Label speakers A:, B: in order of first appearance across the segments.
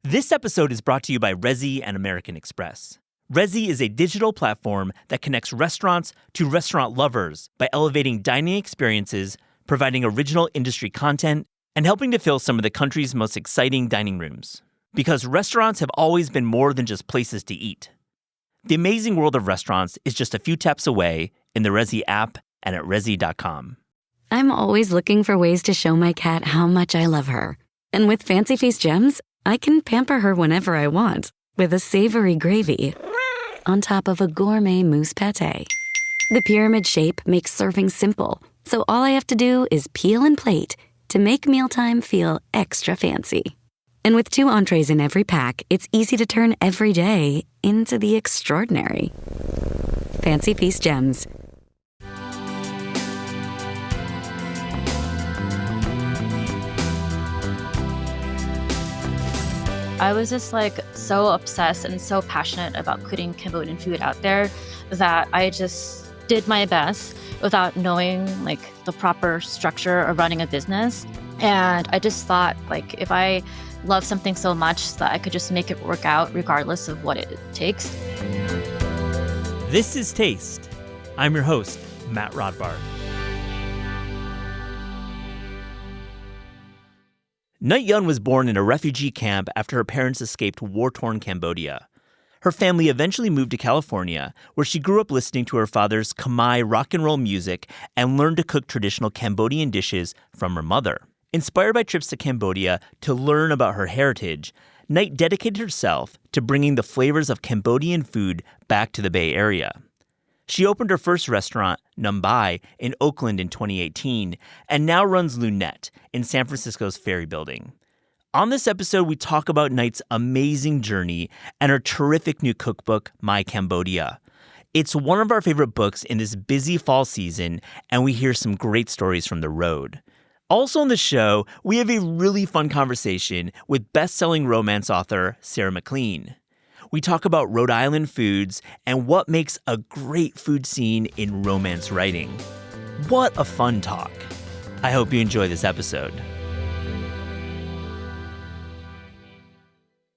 A: This episode is brought to you by Resy and American Express. Resy is a digital platform that connects restaurants to restaurant lovers by elevating dining experiences, providing original industry content, and helping to fill some of the country's most exciting dining rooms. Because restaurants have always been more than just places to eat. The amazing world of restaurants is just a few taps away in the Resy app and at resy.com.
B: I'm always looking for ways to show my cat how much I love her. And with Fancy Feast Gems, I can pamper her whenever I want with a savory gravy on top of a gourmet mousse pâté. The pyramid shape makes serving simple, so all I have to do is peel and plate to make mealtime feel extra fancy. And with 2 entrees in every pack, it's easy to turn every day into the extraordinary. Fancy Feast Gems.
C: I was just so obsessed and so passionate about putting Cambodian food out there that I just did my best without knowing the proper structure of running a business. And I just thought if I love something so much that I could just make it work out regardless of what it takes.
A: This is Taste. I'm your host, Matt Rodbard. Nite was born in a refugee camp after her parents escaped war-torn Cambodia. Her family eventually moved to California, where she grew up listening to her father's Khmer rock and roll music and learned to cook traditional Cambodian dishes from her mother. Inspired by trips to Cambodia to learn about her heritage, Nite dedicated herself to bringing the flavors of Cambodian food back to the Bay Area. She opened her first restaurant, Numbai, in Oakland in 2018, and now runs Lunette in San Francisco's Ferry Building. On this episode, we talk about Nite's amazing journey and her terrific new cookbook, My Cambodia. It's one of our favorite books in this busy fall season, and we hear some great stories from the road. Also on the show, we have a really fun conversation with best-selling romance author Sarah McLean. We talk about Rhode Island foods and what makes a great food scene in romance writing. What a fun talk. I hope you enjoy this episode.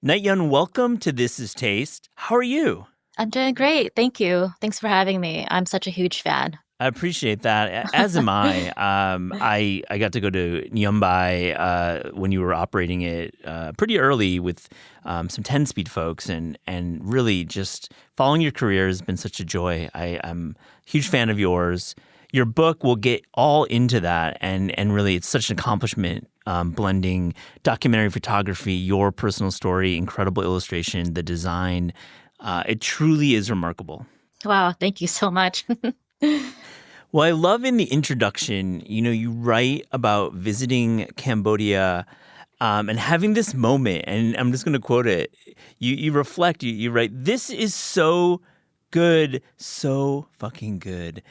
A: Nite, welcome to This Is Taste. How are you?
C: I'm doing great. Thank you. Thanks for having me. I'm such a huge fan.
A: I appreciate that, as am I. I got to go to Nyumbai when you were operating it pretty early with some 10-speed folks, and really just following your career has been such a joy. I'm a huge fan of yours. Your book will get all into that, and really it's such an accomplishment, blending documentary photography, your personal story, incredible illustration, the design. It truly is remarkable.
C: Wow, thank you so much.
A: Well, I love in the introduction, you write about visiting Cambodia and having this moment, and I'm just going to quote it. You reflect, you write, "This is so good, so fucking good."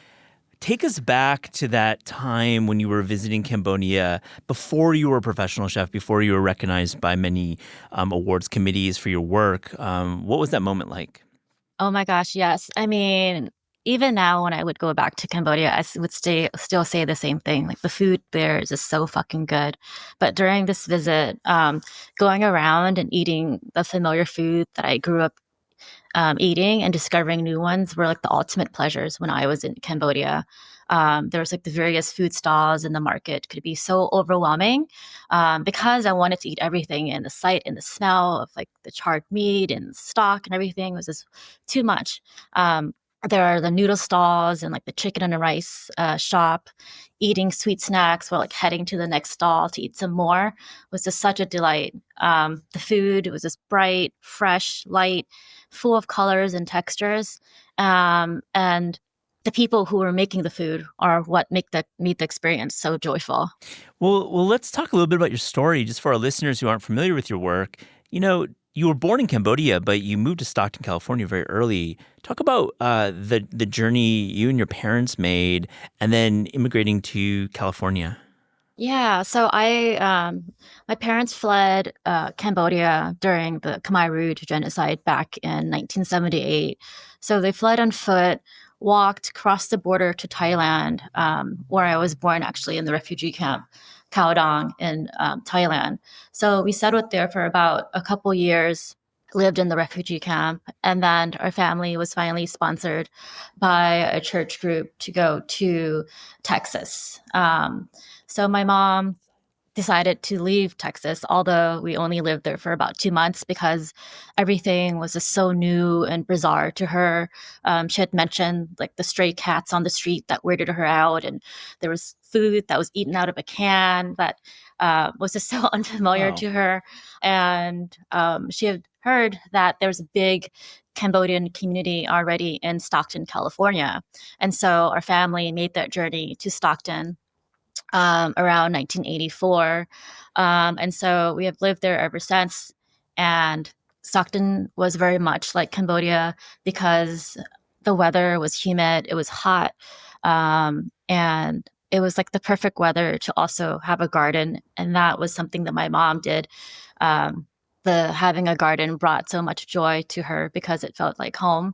A: Take us back to that time when you were visiting Cambodia, before you were a professional chef, before you were recognized by many awards committees for your work. What was that moment like?
C: Oh my gosh, yes. I mean, even now when I would go back to Cambodia, I would still say the same thing. The food there is just so fucking good. But during this visit, going around and eating the familiar food that I grew up eating and discovering new ones were the ultimate pleasures when I was in Cambodia. There was the various food stalls in the market could be so overwhelming because I wanted to eat everything, and the sight and the smell of the charred meat and stock and everything was just too much. There are the noodle stalls and the chicken and the rice shop. Eating sweet snacks while heading to the next stall to eat some more was just such a delight. The food was just bright, fresh, light, full of colors and textures. And the people who were making the food are what made the experience so joyful.
A: Well, let's talk a little bit about your story, just for our listeners who aren't familiar with your work. You were born in Cambodia, but you moved to Stockton, California very early. Talk about the journey you and your parents made, and then immigrating to California.
C: Yeah, so my parents fled Cambodia during the Khmer Rouge genocide back in 1978. So they fled on foot, walked across the border to Thailand, where I was born actually in the refugee camp. Kaodong in Thailand. So we settled there for about a couple years, lived in the refugee camp, and then our family was finally sponsored by a church group to go to Texas. So my mom decided to leave Texas, although we only lived there for about 2 months because everything was just so new and bizarre to her. She had mentioned like the stray cats on the street that weirded her out, and there was food that was eaten out of a can that was just so unfamiliar
A: Wow.
C: to her. And she had heard that there was a big Cambodian community already in Stockton, California. And so our family made that journey to Stockton around 1984. And so we have lived there ever since. And Stockton was very much like Cambodia because the weather was humid, it was hot, and it was like the perfect weather to also have a garden. And that was something that my mom did. The having a garden brought so much joy to her because it felt like home.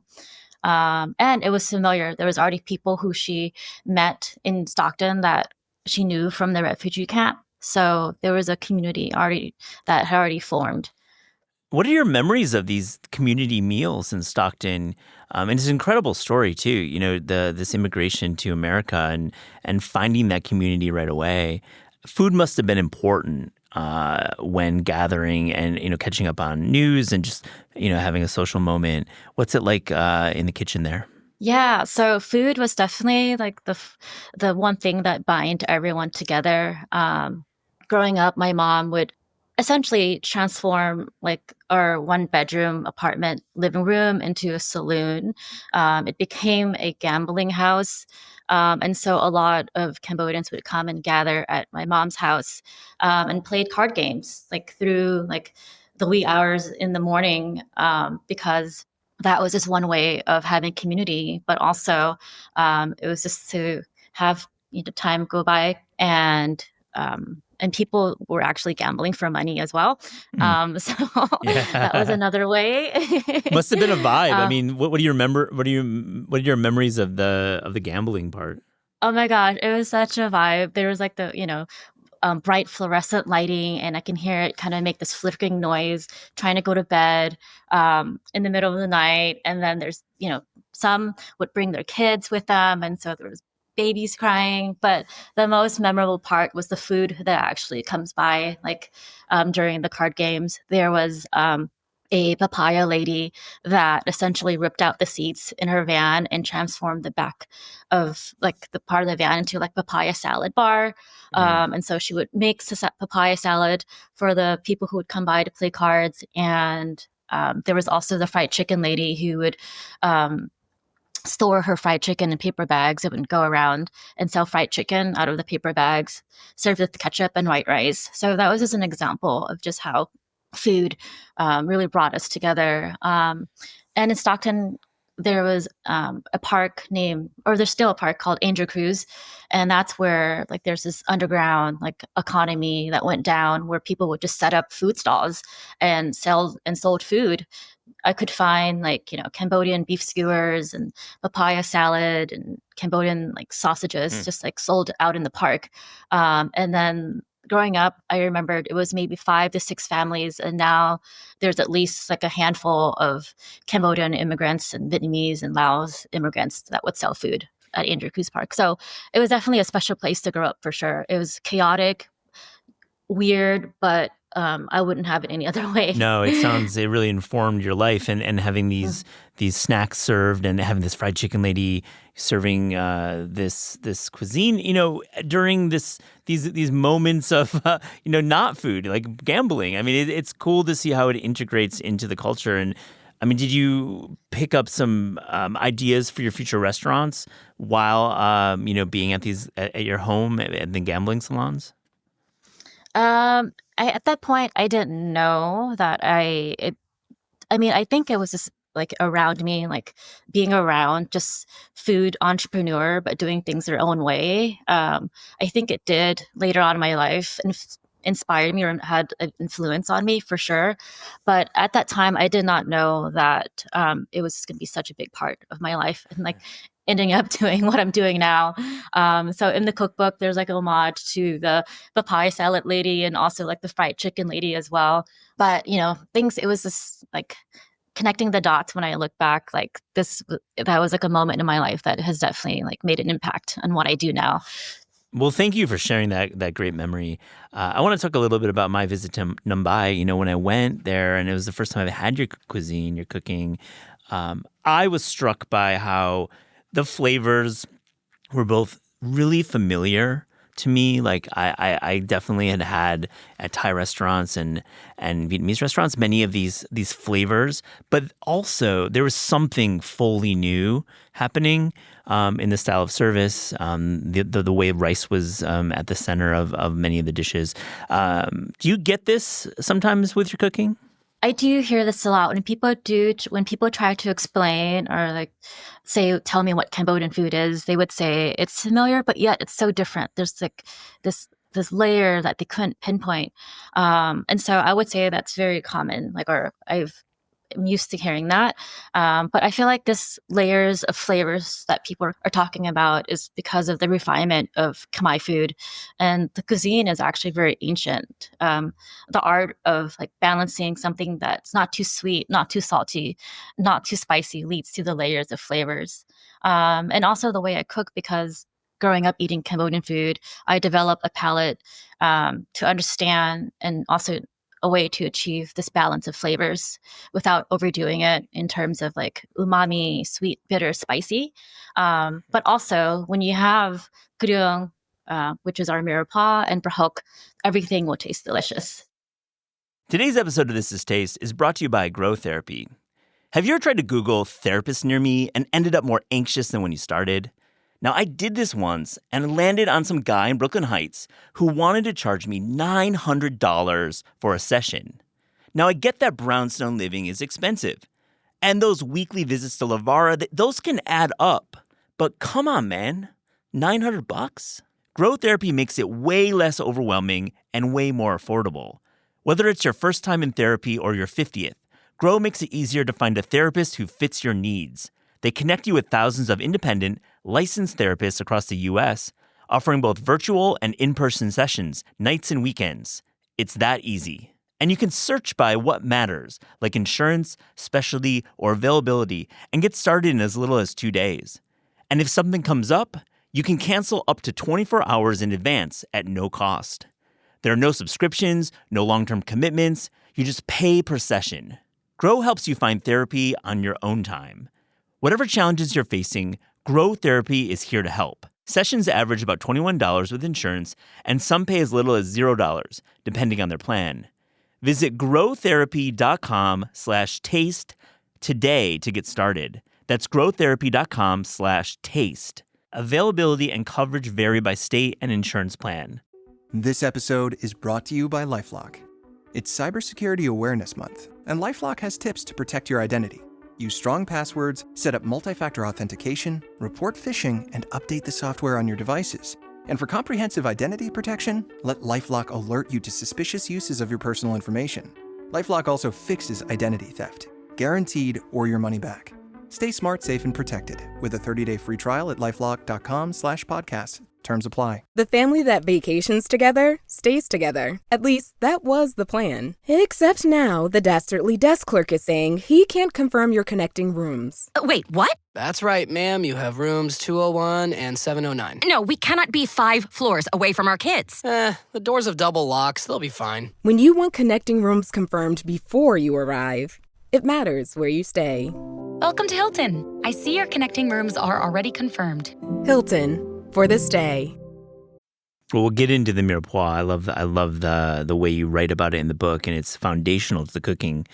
C: And it was familiar. There was already people who she met in Stockton that she knew from the refugee camp. So there was a community already that had already formed.
A: What are your memories of these community meals in Stockton? And it's an incredible story too. You know, this immigration to America and finding that community right away. Food must have been important when gathering and catching up on news and just having a social moment. What's it like in the kitchen there?
C: Yeah, so food was definitely like the one thing that bind everyone together. Growing up, my mom would essentially transform like our one bedroom apartment living room into a saloon. It became a gambling house. And so a lot of Cambodians would come and gather at my mom's house and played card games like through like the wee hours in the morning because that was just one way of having community, but also it was just to have time go by and people were actually gambling for money as well.
A: Mm.
C: So that was
A: Yeah.
C: another way.
A: Must have been a vibe. I
C: uh,
A: mean, what do you remember? What are your memories of the gambling part?
C: oh my gosh, it was such a vibe. There was like the bright fluorescent lighting, and I can hear it kind of make this flickering noise trying to go to bed in the middle of the night. And then there's, some would bring their kids with them. And so there was babies crying. But the most memorable part was the food that actually comes by, like during the card games. There was a papaya lady that essentially ripped out the seats in her van and transformed the back of like the part of the van into like papaya salad bar.
A: Mm.
C: And so she would make papaya salad for the people who would come by to play cards. And there was also the fried chicken lady who would store her fried chicken in paper bags. It would go around and sell fried chicken out of the paper bags, served with ketchup and white rice. So that was just an example of just how food really brought us together. And in Stockton, there was a park there's still a park called Angel Cruz. And that's where like there's this underground like economy that went down where people would just set up food stalls and sold food. I could find like, Cambodian beef skewers and papaya salad and Cambodian like sausages just like sold out in the park. And then growing up, I remembered it was maybe 5 to 6 families. And now there's at least like a handful of Cambodian immigrants and Vietnamese and Laos immigrants that would sell food at Andrew Cruz Park. So it was definitely a special place to grow up for sure. It was chaotic, weird, but I wouldn't have it any other way.
A: No, it really informed your life and having these snacks served and having this fried chicken lady serving this cuisine, during these moments of not food, like gambling. I mean, it's cool to see how it integrates into the culture. And I mean, did you pick up some ideas for your future restaurants while being at your home at the gambling salons?
C: At that point, I didn't know that I think it was just like around me, like being around just food entrepreneur, but doing things their own way. I think it did later on in my life and inspired me or had an influence on me for sure. But at that time, I did not know that it was going to be such a big part of my life. And like ending up doing what I'm doing now. So in the cookbook, there's like a homage to the papaya salad lady and also like the fried chicken lady as well. But, it was just like connecting the dots when I look back, like that was like a moment in my life that has definitely like made an impact on what I do now.
A: Well, thank you for sharing that great memory. I want to talk a little bit about my visit to Mumbai. When I went there, and it was the first time I've had your cuisine, your cooking, I was struck by how the flavors were both really familiar to me. Like I definitely had at Thai restaurants and Vietnamese restaurants many of these flavors, but also there was something fully new happening in the style of service, the way rice was at the center of many of the dishes. Do you get this sometimes with your cooking?
C: I do hear this a lot when people try to explain or like tell me what Cambodian food is. They would say it's familiar, but yet it's so different. There's like this layer that they couldn't pinpoint, and so I would say that's very common. I'm used to hearing that. But I feel like this layers of flavors that people are talking about is because of the refinement of Khmer food. And the cuisine is actually very ancient. The art of like balancing something that's not too sweet, not too salty, not too spicy leads to the layers of flavors. And also the way I cook, because growing up eating Cambodian food, I developed a palate to understand and also a way to achieve this balance of flavors without overdoing it in terms of like umami, sweet, bitter, spicy. But also when you have gryung, which is our mirepoix, and brahok, everything will taste delicious.
A: Today's episode of This Is Taste is brought to you by Grow Therapy. Have you ever tried to Google therapist near me and ended up more anxious than when you started? Now, I did this once and landed on some guy in Brooklyn Heights who wanted to charge me $900 for a session. Now, I get that brownstone living is expensive, and those weekly visits to Lavara, those can add up. But come on, man, $900? Grow Therapy makes it way less overwhelming and way more affordable. Whether it's your first time in therapy or your 50th, Grow makes it easier to find a therapist who fits your needs. They connect you with thousands of independent, licensed therapists across the U.S., offering both virtual and in-person sessions, nights and weekends. It's that easy. And you can search by what matters, like insurance, specialty, or availability, and get started in as little as 2 days. And if something comes up, you can cancel up to 24 hours in advance at no cost. There are no subscriptions, no long-term commitments. You just pay per session. Grow helps you find therapy on your own time. Whatever challenges you're facing, Grow Therapy is here to help. Sessions average about $21 with insurance, and some pay as little as $0, depending on their plan. Visit growtherapy.com/taste today to get started. That's growtherapy.com/taste. Availability and coverage vary by state and insurance plan.
D: This episode is brought to you by LifeLock. It's Cybersecurity Awareness Month, and LifeLock has tips to protect your identity. Use strong passwords, set up multi-factor authentication, report phishing, and update the software on your devices. And for comprehensive identity protection, let LifeLock alert you to suspicious uses of your personal information. LifeLock also fixes identity theft, guaranteed or your money back. Stay smart, safe, and protected with a 30-day free trial at LifeLock.com/podcast. Terms apply.
E: The family that vacations together stays together. At least that was the plan. Except now the dastardly desk clerk is saying he can't confirm your connecting rooms.
F: Wait, what?
G: That's right, ma'am. You have rooms 201 and 709.
F: No, we cannot be 5 floors away from our kids.
G: The doors have double locks. They'll be fine.
E: When you want connecting rooms confirmed before you arrive, it matters where you stay.
F: Welcome to Hilton. I see your connecting rooms are already confirmed.
E: Hilton. For this day.
A: Well, we'll get into the mirepoix. I love the way you write about it in the book, and it's foundational to the cooking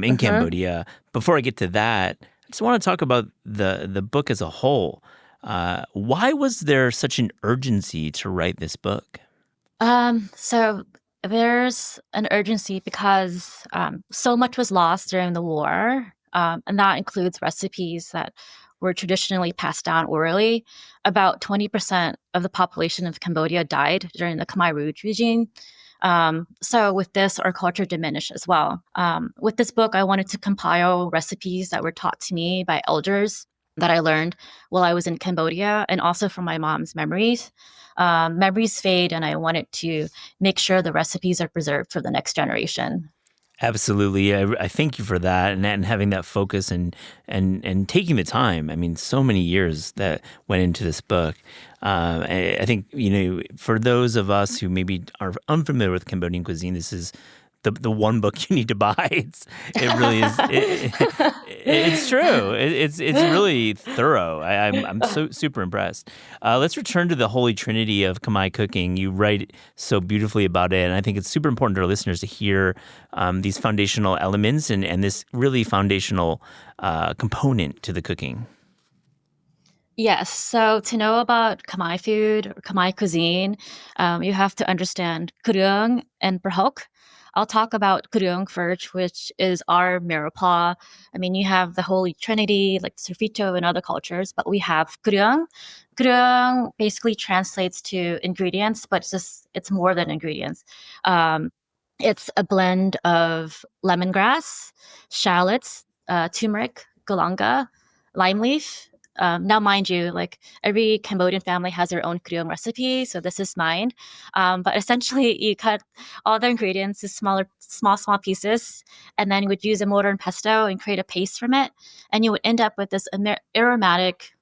A: in Cambodia. Before I get to that, I just want to talk about the book as a whole. Why was there such an urgency to write this book?
C: So there's an urgency because so much was lost during the war, and that includes recipes that were traditionally passed down orally. About 20% of the population of Cambodia died during the Khmer Rouge regime. So with this, our culture diminished as well. With this book, I wanted to compile recipes that were taught to me by elders that I learned while I was in Cambodia, and also from my mom's memories. Memories fade, and I wanted to make sure the recipes are preserved for the next generation.
A: Absolutely. I thank you for that and having that focus and taking the time. I mean, so many years that went into this book. I think, for those of us who maybe are unfamiliar with Cambodian cuisine, this is the one book you need to buy. It really is. It's true. It's really thorough. I'm so super impressed. Let's return to the Holy Trinity of Khmer cooking. You write so beautifully about it, and I think it's super important to our listeners to hear these foundational elements and this really foundational component to the cooking.
C: Yes. So to know about Khmer food or Khmer cuisine, you have to understand Kurung and Prahok. I'll talk about Kurung first, which is our mirepoix. I mean, you have the Holy Trinity, like Surfito and other cultures, but we have Kurung. Kurung basically translates to ingredients, but it's more than ingredients. It's a blend of lemongrass, shallots, turmeric, galanga, lime leaf. Now, mind you, like every Cambodian family has their own Kriung recipe, so this is mine. But essentially, you cut all the ingredients to small pieces, and then you would use a mortar and pesto and create a paste from it, and you would end up with this aromatic,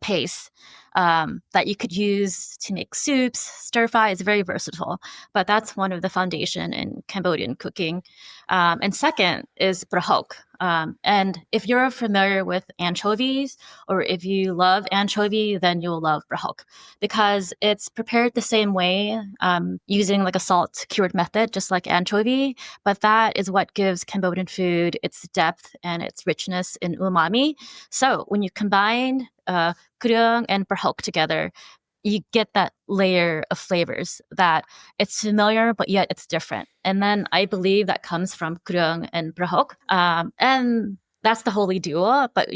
C: paste that you could use to make soups, stir fry. It's very versatile, but that's one of the foundation in Cambodian cooking. And second is brahok. And if you're familiar with anchovies, or if you love anchovy, then you'll love brahok because it's prepared the same way, using like a salt cured method, just like anchovy. But that is what gives Cambodian food its depth and its richness in umami. So when you combine Kurung and Prahok together, you get that layer of flavors that it's familiar, but yet it's different. And then I believe that comes from Kurung and Prahok. And that's the holy duo, but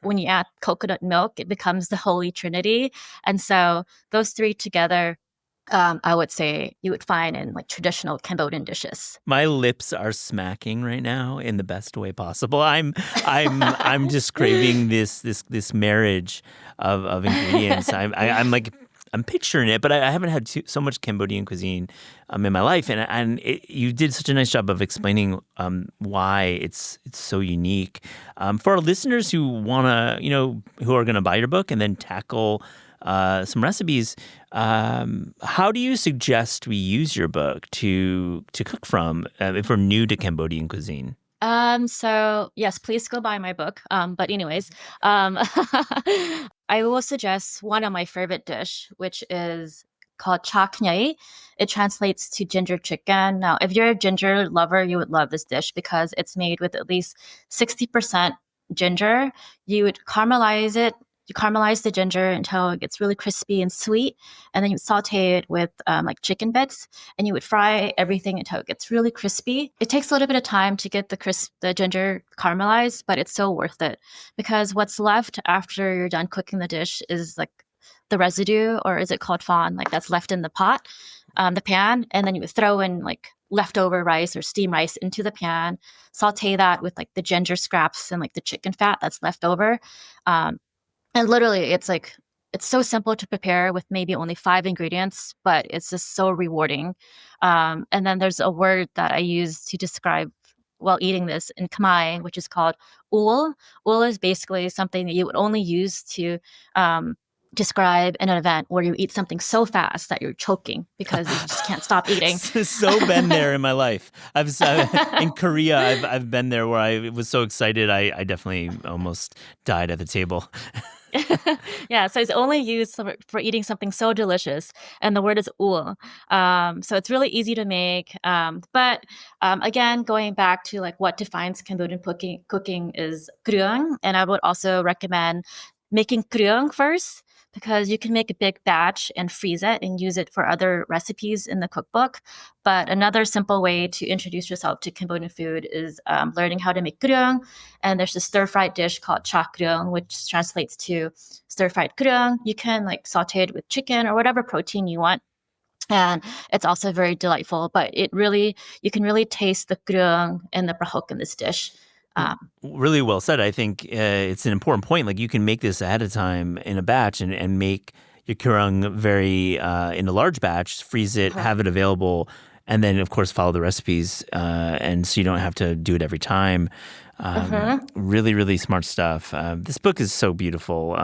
C: when you add coconut milk, it becomes the Holy Trinity. And so those three together, I would say you would find in like traditional Cambodian dishes.
A: My lips are smacking right now in the best way possible. I'm just craving this marriage of ingredients. I'm picturing it, but I haven't had so much Cambodian cuisine in my life, and you did such a nice job of explaining why it's so unique. For our listeners who wanna, who are gonna buy your book and then tackle some recipes, how do you suggest we use your book to cook from if we're new to Cambodian cuisine?
C: So yes, please go buy my book. But anyways, I will suggest one of my favorite dish, which is called cking. It translates to ginger chicken. Now, if you're a ginger lover, you would love this dish because it's made with at least 60% ginger. You would caramelize it. You caramelize the ginger until it gets really crispy and sweet, and then you saute it with like chicken bits, and you would fry everything until it gets really crispy. It takes a little bit of time to get the ginger caramelized, but it's so worth it because what's left after you're done cooking the dish is like the residue, or is it called fawn, like that's left in the pot, the pan, and then you would throw in like leftover rice or steamed rice into the pan, saute that with like the ginger scraps and like the chicken fat that's left over. And literally, it's so simple to prepare with maybe only 5 ingredients, but it's just so rewarding. And then there's a word that I use to describe while eating this in Khmer, which is called ul. Ul is basically something that you would only use to describe in an event where you eat something so fast that you're choking because you just can't stop eating.
A: So been there in my life. In Korea, I've been there where I was so excited I definitely almost died at the table.
C: Yeah, so it's only used for eating something so delicious, and the word is ul. So it's really easy to make. But again, going back to like what defines Cambodian cooking is krung, and I would also recommend making krung first, because you can make a big batch and freeze it and use it for other recipes in the cookbook. But another simple way to introduce yourself to Cambodian food is learning how to make krung. And there's a stir-fried dish called cha krung, which translates to stir-fried krung. You can like saute it with chicken or whatever protein you want. And it's also very delightful, but you can really taste the krung and the brahok in this dish.
A: Really well said. I think it's an important point. Like you can make this ahead of time in a batch and make your curang very in a large batch, freeze it, have it available, and then of course follow the recipes. And so you don't have to do it every time. Really, really smart stuff. This book is so beautiful.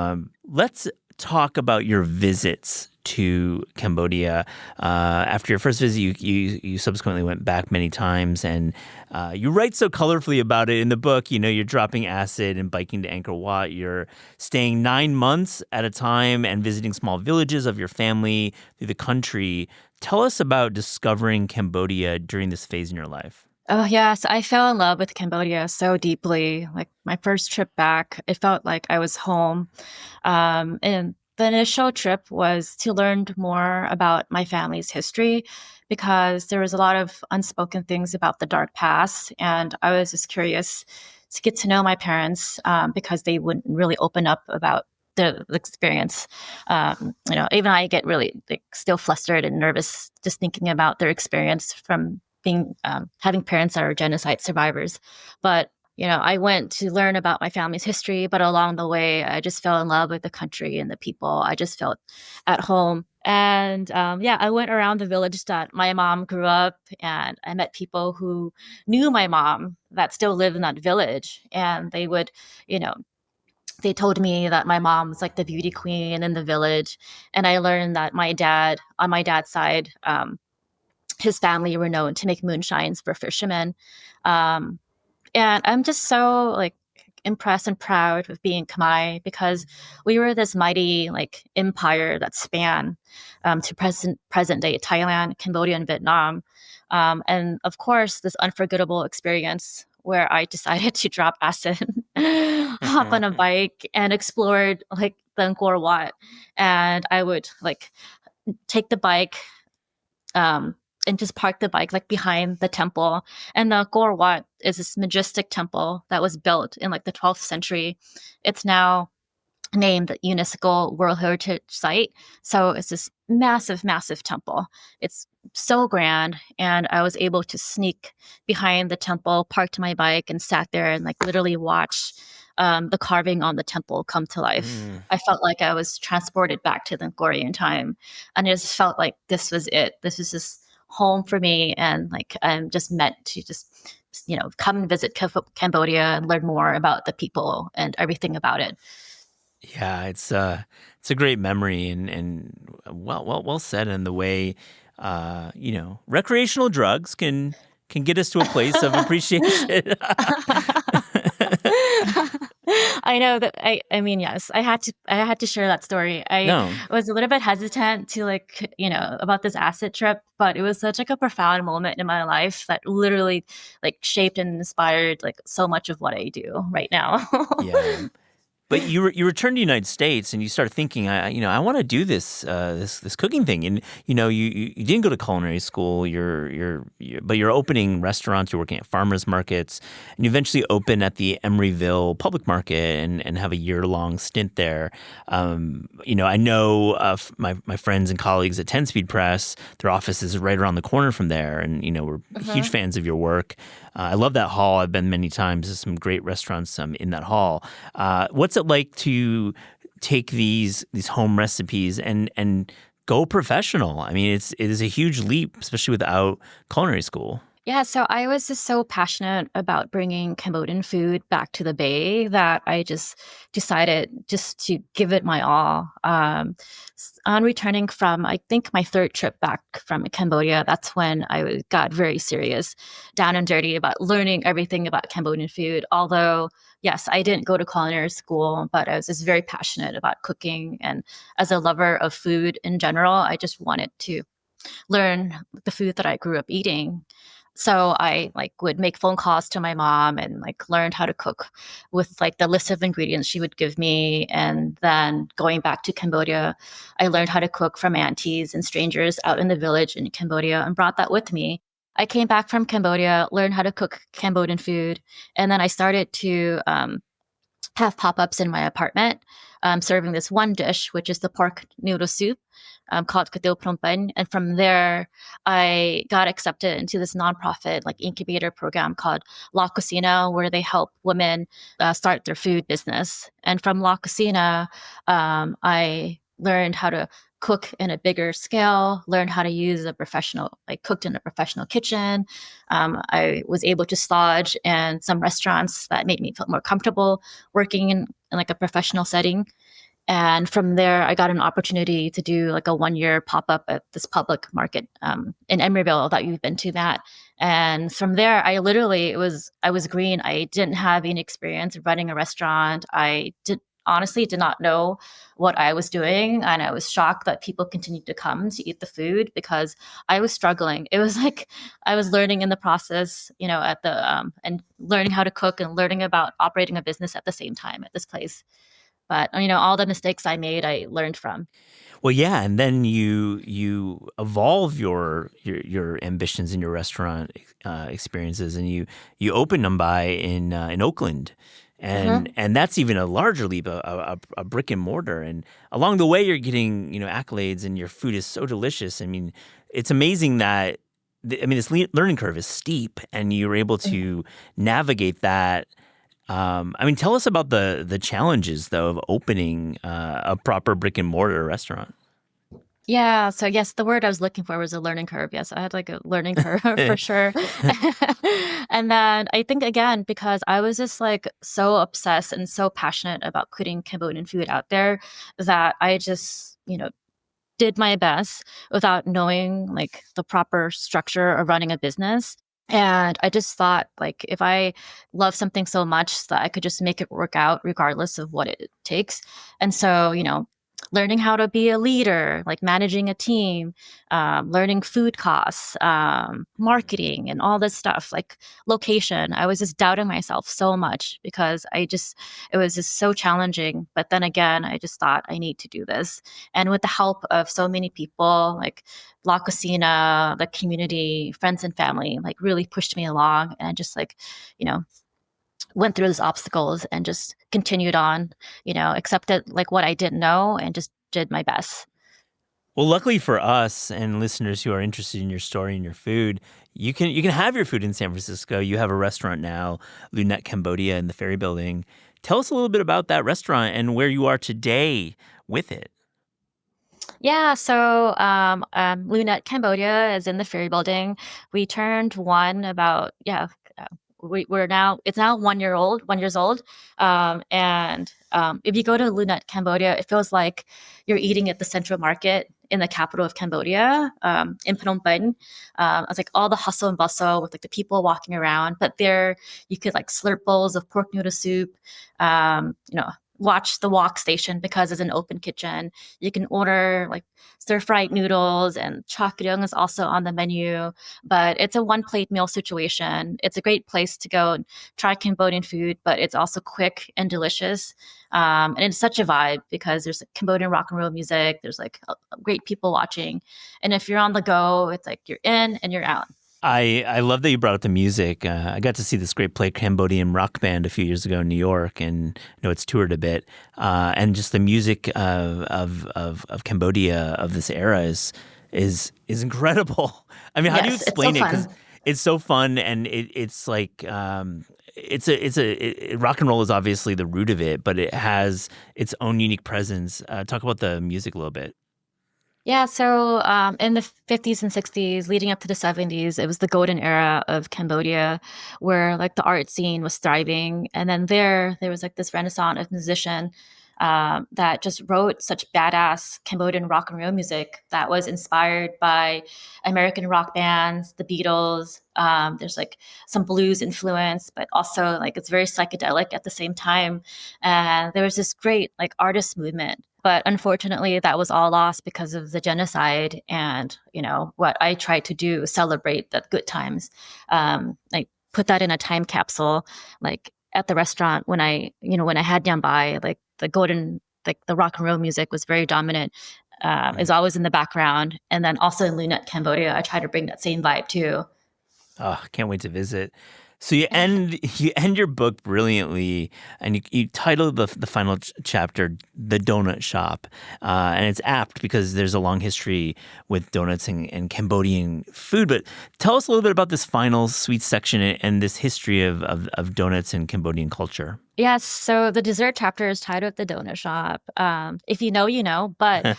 A: Let's talk about your visits to Cambodia. After your first visit, you subsequently went back many times, and you write so colorfully about it in the book. You know, you're dropping acid and biking to Angkor Wat. You're staying 9 months at a time and visiting small villages of your family through the country. Tell us about discovering Cambodia during this phase in your life.
C: Oh, yes. I fell in love with Cambodia so deeply. Like my first trip back, it felt like I was home. And the initial trip was to learn more about my family's history because there was a lot of unspoken things about the dark past. And I was just curious to get to know my parents because they wouldn't really open up about the experience. Even I get really still flustered and nervous just thinking about their experience from being having parents that are genocide survivors. But I went to learn about my family's history, but along the way, I just fell in love with the country and the people. I just felt at home. And I went around the village that my mom grew up, and I met people who knew my mom that still live in that village. And they would, they told me that my mom was like the beauty queen in the village. And I learned that on my dad's side, his family were known to make moonshines for fishermen. And I'm just so impressed and proud of being Khmer because we were this mighty empire that span to present day Thailand, Cambodia, and Vietnam. And of course, this unforgettable experience where I decided to drop acid, hop on a bike, and explored the Angkor Wat. And I would take the bike and just park the bike behind the temple. And the Angkor Wat is this majestic temple that was built in the 12th century. It's now named UNESCO World Heritage Site. So it's this massive, massive temple. It's so grand. And I was able to sneak behind the temple, parked my bike, and sat there and literally watch the carving on the temple come to life. I felt like I was transported back to the Angkorian time. And it just felt like this was it. This was just home for me. And I'm just meant to just, come and visit Cambodia and learn more about the people and everything about it.
A: Yeah, it's a great memory and well said in the way recreational drugs can get us to a place of appreciation.
C: I know that I mean yes, I had to share that story. I was a little bit hesitant to about this acid trip, but it was such a profound moment in my life that literally shaped and inspired so much of what I do right now.
A: Yeah. But you returned to the United States and you started thinking, I want to do this cooking thing. And you didn't go to culinary school. But you're opening restaurants. You're working at farmers markets, and you eventually open at the Emeryville Public Market and have a year-long stint there. I know of my friends and colleagues at 10 Speed Press. Their office is right around the corner from there, and we're huge fans of your work. I love that hall. I've been many times. There's some great restaurants in that hall. What's it like to take these home recipes and go professional? I mean, it is a huge leap, especially without culinary school.
C: Yeah, so I was just so passionate about bringing Cambodian food back to the Bay that I just decided just to give it my all. On returning from, I think, my third trip back from Cambodia, that's when I got very serious, down and dirty about learning everything about Cambodian food. Although, yes, I didn't go to culinary school, but I was just very passionate about cooking. And as a lover of food in general, I just wanted to learn the food that I grew up eating. So I would make phone calls to my mom and learned how to cook with the list of ingredients she would give me. And then going back to Cambodia, I learned how to cook from aunties and strangers out in the village in Cambodia and brought that with me. I came back from Cambodia, learned how to cook Cambodian food, and then I started to have pop-ups in my apartment, serving this one dish, which is the pork noodle soup, called Kadil Prompan. And from there, I got accepted into this nonprofit like incubator program called La Cocina, where they help women start their food business. And from La Cocina, I learned how to cook in a bigger scale, learned how to use cooked in a professional kitchen. I was able to stage in some restaurants that made me feel more comfortable working in like a professional setting. And from there, I got an opportunity to do like a 1-year pop-up at this public market in Emeryville that you've been to that. And from there, I was green. I didn't have any experience running a restaurant. Honestly did not know what I was doing. And I was shocked that people continued to come to eat the food because I was struggling. It was like I was learning in the process, at the and learning how to cook and learning about operating a business at the same time at this place. But all the mistakes I made, I learned from.
A: Well, yeah, and then you evolve your ambitions in your restaurant experiences, and you open Nambai in Oakland, and that's even a larger leap, a brick and mortar. And along the way, you're getting accolades, and your food is so delicious. I mean, it's amazing that this learning curve is steep, and you're able to navigate that. Tell us about the challenges, though, of opening a proper brick and mortar restaurant.
C: Yeah. So yes, the word I was looking for was a learning curve. Yes, I had like a learning curve for sure. And then I think again, because I was just like so obsessed and so passionate about putting Cambodian food out there that I just, did my best without knowing like the proper structure of running a business. And I just thought, like, if I love something so much that I could just make it work out regardless of what it takes. And so, learning how to be a leader, like managing a team, learning food costs, marketing, and all this stuff, like location. I was just doubting myself so much because it was just so challenging. But then again, I just thought I need to do this. And with the help of so many people, like La Cocina, the community, friends and family, like really pushed me along and just like, went through those obstacles and just continued on, accepted like what I didn't know and just did my best.
A: Well, luckily for us and listeners who are interested in your story and your food, you can have your food in San Francisco. You have a restaurant now, Lunette Cambodia, in the Ferry Building. Tell us a little bit about that restaurant and where you are today with it.
C: Yeah, so Lunette Cambodia is in the Ferry Building. We turned one about it's now 1 years old. And if you go to Lunette Cambodia, it feels like you're eating at the Central Market in the capital of Cambodia, in Phnom Penh. It's like all the hustle and bustle with like the people walking around, but there you could like slurp bowls of pork noodle soup, watch the wok station because it's an open kitchen. You can order like stir-fried noodles, and chak ryung is also on the menu, but it's a one-plate meal situation. It's a great place to go and try Cambodian food, but it's also quick and delicious. And it's such a vibe because there's like Cambodian rock and roll music. There's like great people watching. And if you're on the go, it's like you're in and you're out.
A: I love that you brought up the music. I got to see this great play Cambodian rock band a few years ago in New York, and it's toured a bit. And just the music of Cambodia of this era is incredible. I mean, how do you explain it? Because it's so fun, and it's like rock and roll is obviously the root of it, but it has its own unique presence. Talk about the music a little bit.
C: Yeah, so in the 50s and 60s, leading up to the 70s, it was the golden era of Cambodia where like the art scene was thriving. And then there was like this renaissance of musician that just wrote such badass Cambodian rock and roll music that was inspired by American rock bands, the Beatles. There's like some blues influence, but also like it's very psychedelic at the same time. And there was this great like artist movement. But unfortunately, that was all lost because of the genocide. And, what I tried to do was celebrate the good times, like put that in a time capsule, like at the restaurant when I had Nyambai, like the rock and roll music was very dominant. Is always in the background. And then also in Lunette, Cambodia, I try to bring that same vibe too.
A: Oh, can't wait to visit. So you end your book brilliantly, and you title the final chapter "The Donut Shop," and it's apt because there's a long history with donuts and Cambodian food. But tell us a little bit about this final sweet section and this history of donuts and Cambodian culture.
C: Yes, so the dessert chapter is titled "The Donut Shop." If you know, you know. But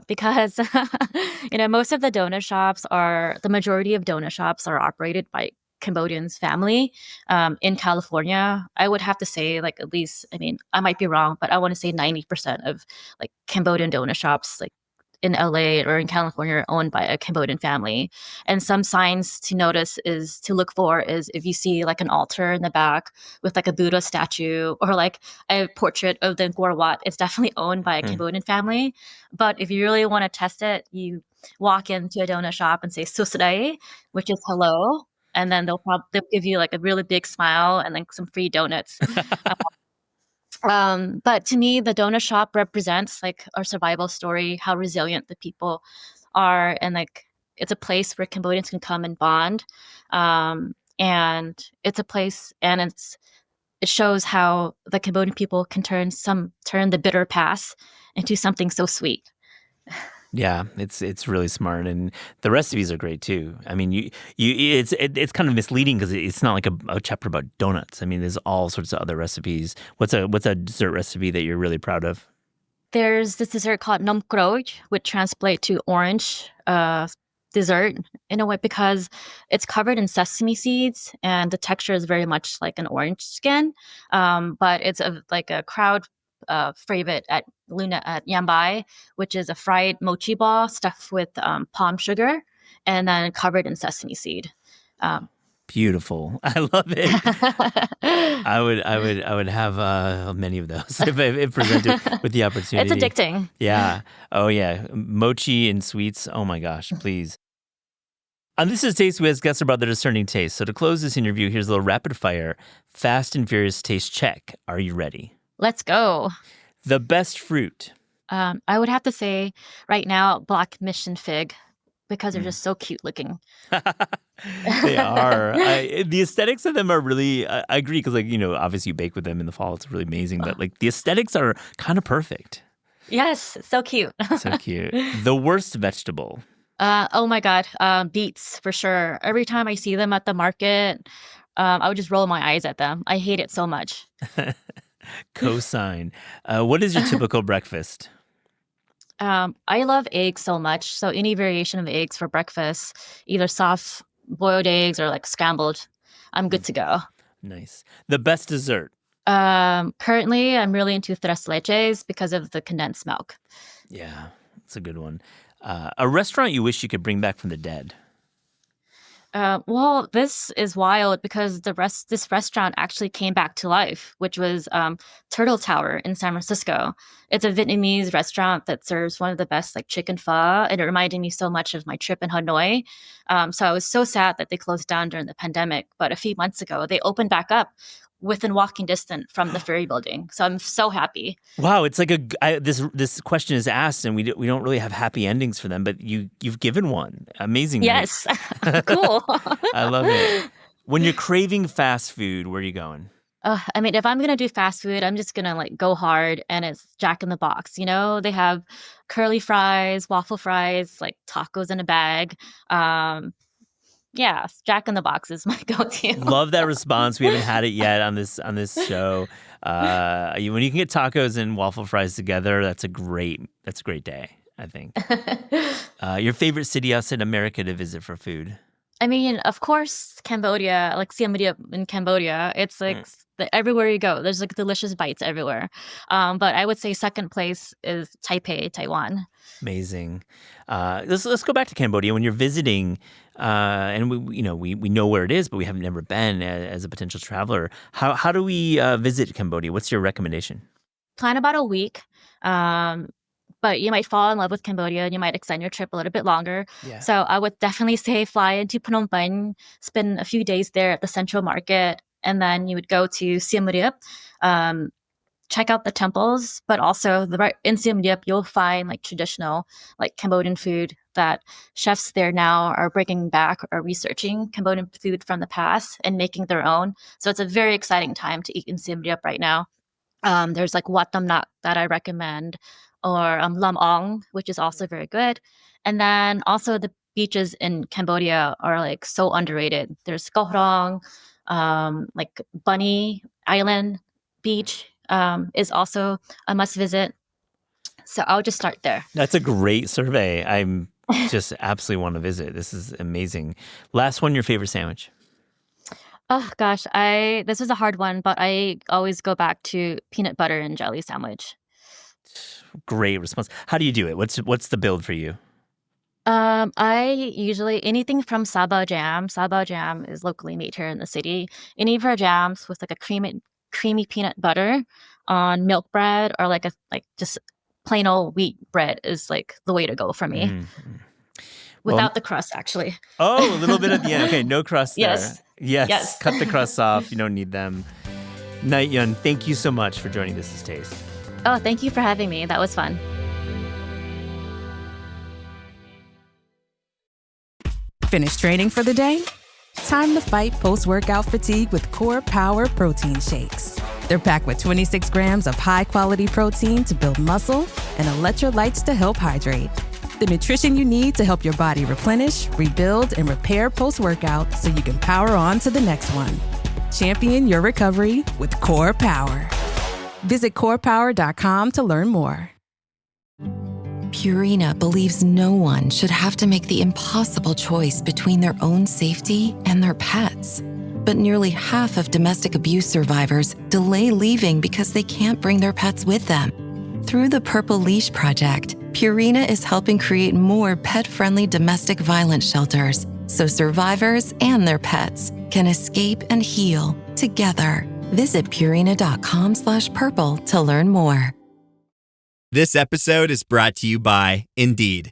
C: because most of the donut shops the majority of donut shops are operated by Cambodians family in California. I would have to say, like, at least, I mean, I might be wrong, but I want to say 90% of like Cambodian donut shops, like in LA or in California, are owned by a Cambodian family. And some signs to look for is if you see like an altar in the back with like a Buddha statue or like a portrait of the Angkor Wat, it's definitely owned by a Cambodian family. But if you really want to test it, you walk into a donut shop and say "Susday," which is hello. And then they'll give you like a really big smile and then some free donuts. But to me, the donut shop represents like our survival story, how resilient the people are, and like it's a place where Cambodians can come and bond. And it's a place, and it shows how the Cambodian people can turn the bitter past into something so sweet.
A: Yeah, it's really smart, and the recipes are great too. I mean, it's kind of misleading because it's not like a chapter about donuts. I mean, there's all sorts of other recipes. What's a dessert recipe that you're really proud of?
C: There's this dessert called nom kroj, which translate to orange dessert in a way because it's covered in sesame seeds and the texture is very much like an orange skin. But it's like a crowd favorite at Luna at Yambai, which is a fried mochi ball stuffed with palm sugar and then covered in sesame seed.
A: Beautiful. I love it. I would have many of those if presented with the opportunity.
C: It's addicting.
A: Yeah. Oh yeah. Mochi and sweets. Oh my gosh, please. This is Taste With, guests about the discerning taste. So to close this interview, here's a little rapid fire. Fast and Furious taste check. Are you ready?
C: Let's go.
A: The best fruit.
C: I would have to say right now, black mission fig, because they're just so cute looking.
A: They are. The aesthetics of them are really, I agree, because obviously you bake with them in the fall. It's really amazing. But like the aesthetics are kind of perfect.
C: Yes, so cute.
A: So cute. The worst vegetable.
C: Oh my God, beets for sure. Every time I see them at the market, I would just roll my eyes at them. I hate it so much.
A: Cosign. What is your typical breakfast?
C: I love eggs so much. So any variation of eggs for breakfast, either soft boiled eggs or like scrambled, I'm good to go.
A: Nice. The best dessert.
C: Currently, I'm really into tres leches because of the condensed milk.
A: Yeah, it's a good one. A restaurant you wish you could bring back from the dead.
C: Well, this is wild because this restaurant actually came back to life, which was Turtle Tower in San Francisco. It's a Vietnamese restaurant that serves one of the best like chicken pho, and it reminded me so much of my trip in Hanoi. So I was so sad that they closed down during the pandemic, but a few months ago they opened back up within walking distance from the Ferry Building. So I'm so happy.
A: Wow, it's like this question is asked, and we don't really have happy endings for them, but you've given one. Amazing.
C: Yes, cool.
A: I love it. When you're craving fast food, where are you going?
C: I mean, if I'm gonna do fast food, I'm just gonna like go hard, and it's Jack in the Box. They have curly fries, waffle fries, like tacos in a bag. Yeah, Jack in the Box is my go-to.
A: Love that response. We haven't had it yet on this show. When you can get tacos and waffle fries together, that's a great day, I think. Your favorite city outside America to visit for food?
C: I mean, of course, Cambodia, like Siem Reap in Cambodia. It's like everywhere you go, there's like delicious bites everywhere. But I would say second place is Taipei, Taiwan.
A: Amazing. Let's go back to Cambodia. When you're visiting, and we know where it is, but we have never been as a potential traveler. How do we visit Cambodia? What's your recommendation?
C: Plan about a week. But you might fall in love with Cambodia and you might extend your trip a little bit longer.
A: Yeah.
C: So I would definitely say fly into Phnom Penh, spend a few days there at the central market, and then you would go to Siem Reap. check out the temples, but also in Siem Reap, you'll find like traditional like Cambodian food that chefs there now are bringing back or researching Cambodian food from the past and making their own. So it's a very exciting time to eat in Siem Reap right now. There's like Wat Tam Nak that I recommend, or Lam Ong, which is also very good. And then also the beaches in Cambodia are like so underrated. There's Koh Rong, like Bunny Island Beach is also a must visit. So I'll just start there.
A: That's a great survey. I'm just absolutely want to visit. This is amazing. Last one, your favorite sandwich?
C: Oh gosh, this was a hard one, but I always go back to peanut butter and jelly sandwich.
A: Great response. How do you do it? What's the build for you?
C: I usually anything from Sabah jam. Sabah jam is locally made here in the city. Any of our jams with like a creamy peanut butter on milk bread or like just plain old wheat bread is like the way to go for me.
A: Mm-hmm.
C: Without the crust, actually.
A: Oh, a little bit at the end. Okay, no crust there.
C: Yes.
A: Cut the crusts off. You don't need them. Nite Yun, thank you so much for joining This Is Taste.
C: Oh, thank you for having me. That was fun.
H: Finish training for the day? Time to fight post-workout fatigue with Core Power Protein Shakes. They're packed with 26 grams of high-quality protein to build muscle and electrolytes to help hydrate. The nutrition you need to help your body replenish, rebuild, and repair post-workout so you can power on to the next one. Champion your recovery with Core Power. Visit corepower.com to learn more.
I: Purina believes no one should have to make the impossible choice between their own safety and their pets. But nearly half of domestic abuse survivors delay leaving because they can't bring their pets with them. Through the Purple Leash Project, Purina is helping create more pet-friendly domestic violence shelters so survivors and their pets can escape and heal together. Visit purina.com/purple to learn more.
J: This episode is brought to you by Indeed.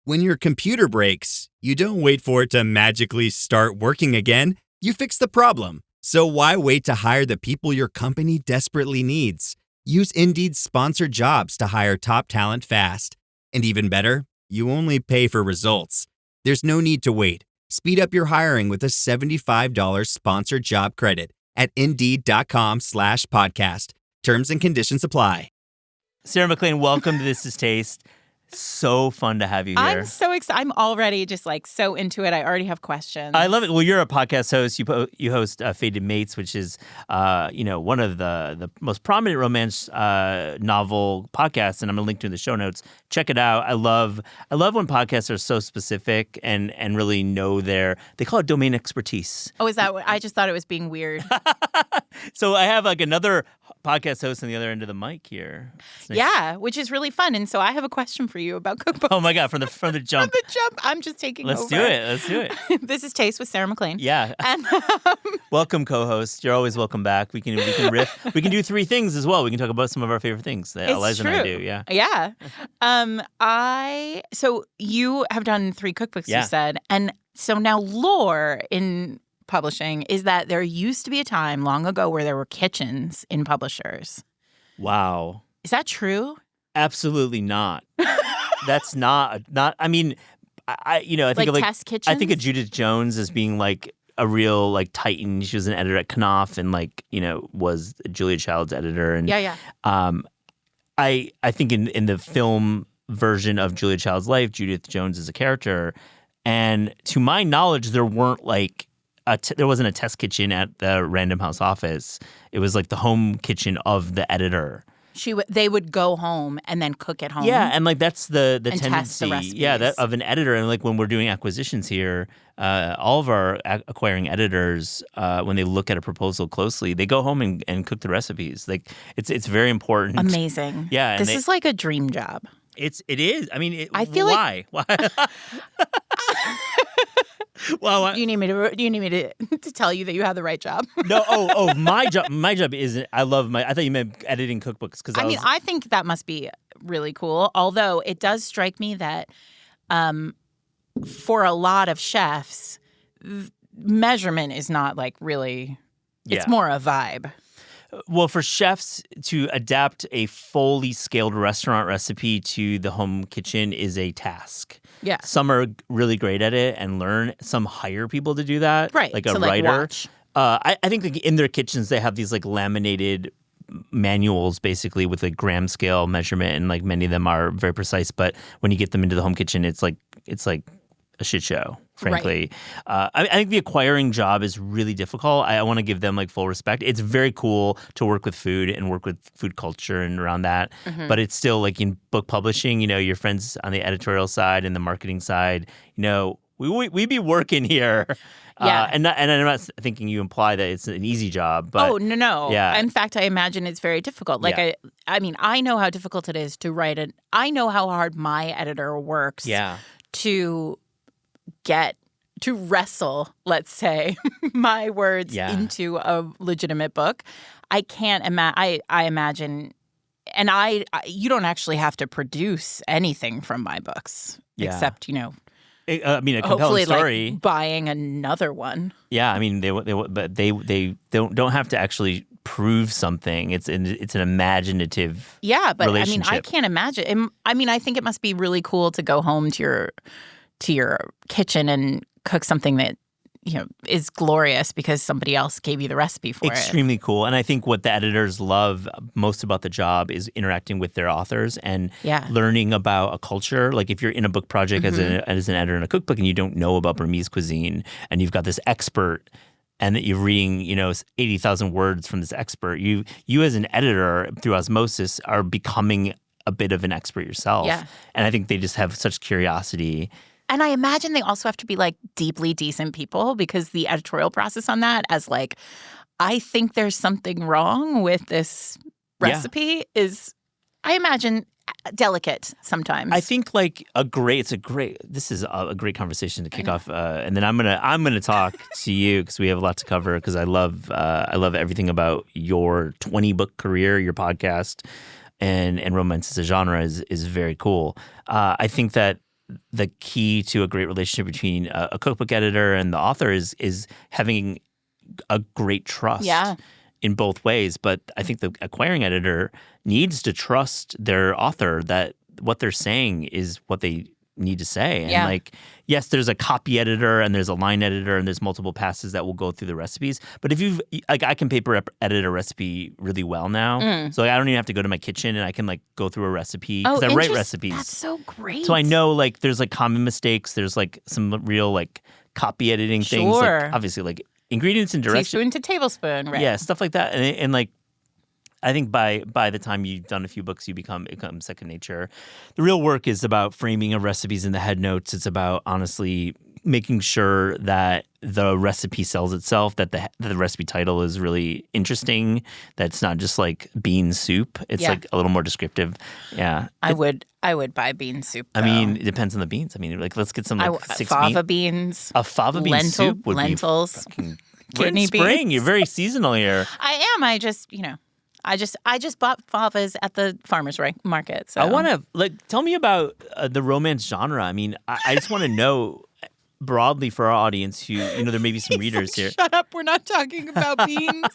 J: When your computer breaks, you don't wait for it to magically start working again. You fix the problem. So why wait to hire the people your company desperately needs? Use Indeed's sponsored jobs to hire top talent fast. And even better, you only pay for results. There's no need to wait. Speed up your hiring with a $75 sponsored job credit at Indeed.com/podcast. Terms and conditions apply.
A: Sarah McLean, welcome to This Is Taste. So fun to have you here.
K: I'm so excited. I'm already just like so into it. I already have questions.
A: I love it. Well, you're a podcast host. You host Fated Mates, which is one of the most prominent romance novel podcasts, and I'm gonna link to it in the show notes. Check it out. I love when podcasts are so specific and really know they call it domain expertise.
K: Oh, is that what? I just thought it was being weird.
A: So I have like another podcast host on the other end of the mic here. Nice.
K: Yeah, which is really fun. And so I have a question for you about cookbooks.
A: Oh my God, from the jump.
K: From the jump, I'm just taking
A: Let's
K: over.
A: Let's do it.
K: This is Taste with Sarah McLean.
A: Yeah.
K: And
A: welcome, co-host. You're always welcome back. We can riff. We can do three things as well. We can talk about some of our favorite things that Eliza and I do. Yeah.
K: Yeah. So you have done 3 cookbooks,
A: yeah.
K: You said. And so now lore in publishing is that there used to be a time long ago where there were kitchens in publishers.
A: Wow.
K: Is that true?
A: Absolutely not. That's not. I mean, I think
K: like test kitchens?
A: I think of Judith Jones as being like a real like titan. She was an editor at Knopf and was Julia Child's editor. And
K: yeah.
A: I think in the film version of Julia Child's life, Judith Jones is a character, and to my knowledge, there weren't there wasn't a test kitchen at the Random House office. It was like the home kitchen of the editor.
K: They would go home and then cook at home.
A: Yeah, and that's the
K: and
A: tendency.
K: Test the recipes.
A: Yeah, of an editor. And when we're doing acquisitions here, all of our acquiring editors, when they look at a proposal closely, they go home and cook the recipes. It's very important.
K: Amazing.
A: Yeah,
K: this is like a dream job.
A: It is. I mean,
K: I feel
A: why?
K: Why?
A: Well,
K: do you need me to tell you that you have the right job?
A: No. My job isn't. I thought you meant editing cookbooks because
K: I think that must be really cool. Although it does strike me that, for a lot of chefs, measurement is not really. It's more a vibe.
A: Well, for chefs to adapt a fully scaled restaurant recipe to the home kitchen is a task.
K: Yeah.
A: Some are really great at it and learn. Some hire people to do that.
K: Right.
A: Like a
K: to,
A: writer.
K: watch.
A: I think like in their kitchens they have these like laminated manuals basically with a gram scale measurement, and like many of them are very precise. But when you get them into the home kitchen, it's like a shit show, frankly. Right. I think the acquiring job is really difficult. I want to give them like full respect. It's very cool to work with food and work with food culture and around that. Mm-hmm. But it's still like in book publishing, your friends on the editorial side and the marketing side, we be working here.
K: Yeah.
A: And I'm not thinking you imply that it's an easy job. But
K: no.
A: Yeah.
K: In fact, I imagine it's very difficult. Like,
A: yeah.
K: I mean, I know how difficult it is to write it. I know how hard my editor works to wrestle, let's say, my words into a legitimate book. I can't imagine. I imagine, and you don't actually have to produce anything from my books except,
A: a compelling
K: hopefully,
A: story.
K: Like buying another one.
A: Yeah, I mean, they don't have to actually prove something. It's an imaginative.
K: Yeah, but I mean,
A: relationship.
K: I can't imagine. I mean, I think it must be really cool to go home to your kitchen and cook something that is glorious because somebody else gave you the recipe for it.
A: Extremely cool. And I think what the editors love most about the job is interacting with their authors and learning about a culture. Like if you're in a book project as an editor in a cookbook and you don't know about Burmese cuisine and you've got this expert and that you're reading, 80,000 words from this expert, you as an editor through osmosis are becoming a bit of an expert yourself.
K: Yeah.
A: And I think they just have such curiosity.
K: And I imagine they also have to be like deeply decent people because the editorial process on that as like, I think there's something wrong with this recipe is, I imagine, delicate sometimes.
A: I think like this is a great conversation to kick off. And then I'm gonna talk to you because we have a lot to cover because I love everything about your 20-book career, your podcast, and romance as a genre is very cool. I think that the key to a great relationship between a cookbook editor and the author is having a great trust in both ways. But I think the acquiring editor needs to trust their author that what they're saying is what they need to say. And like, yes, there's a copy editor and there's a line editor and there's multiple passes that will go through the recipes. But if I can paper edit a recipe really well now. So I don't even have to go to my kitchen and I can like go through a recipe because I write recipes.
K: That's so great.
A: So I know like there's like common mistakes. There's like some real like copy editing things. Like, obviously like ingredients and directions.
K: Teaspoon to tablespoon, right?
A: Yeah, stuff like that. And like, I think by the time you've done a few books, it becomes second nature. The real work is about framing of recipes in the head notes. It's about honestly making sure that the recipe sells itself, that the recipe title is really interesting, that it's not just like bean soup. It's like a little more descriptive. Yeah.
K: I would buy bean soup, though.
A: I mean, it depends on the beans. I mean, like let's get some like
K: fava beans.
A: A fava bean soup would
K: lentils,
A: be
K: kidney
A: spring.
K: beans.
A: You're very seasonal here.
K: I am. I just bought favas at the farmer's market. So
A: I want to tell me about the romance genre. I mean, I just want to know broadly for our audience who there may be some readers here.
K: Shut up! We're not talking about beans.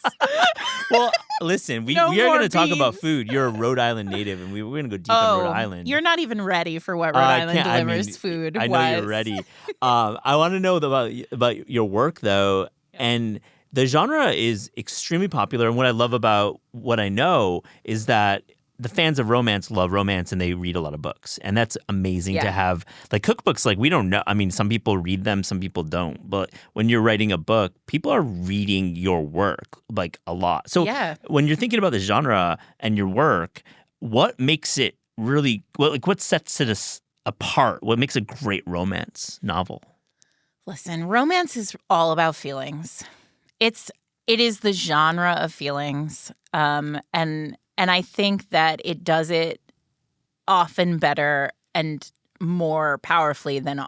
A: Well, listen, we are going to talk about food. You're a Rhode Island native, and we're going to go deep in Rhode Island.
K: You're not even ready for what Rhode Island delivers food.
A: I know you're ready. I want to know about your work though, and. The genre is extremely popular, and what I love about what I know is that the fans of romance love romance, and they read a lot of books, and that's amazing to have. Like cookbooks, like we don't know. I mean, some people read them, some people don't. But when you're writing a book, people are reading your work like a lot. So when you're thinking about the genre and your work, what makes it really? What sets it apart? What makes a great romance novel?
K: Listen, romance is all about feelings. It is the genre of feelings, and I think that it does it often better and more powerfully than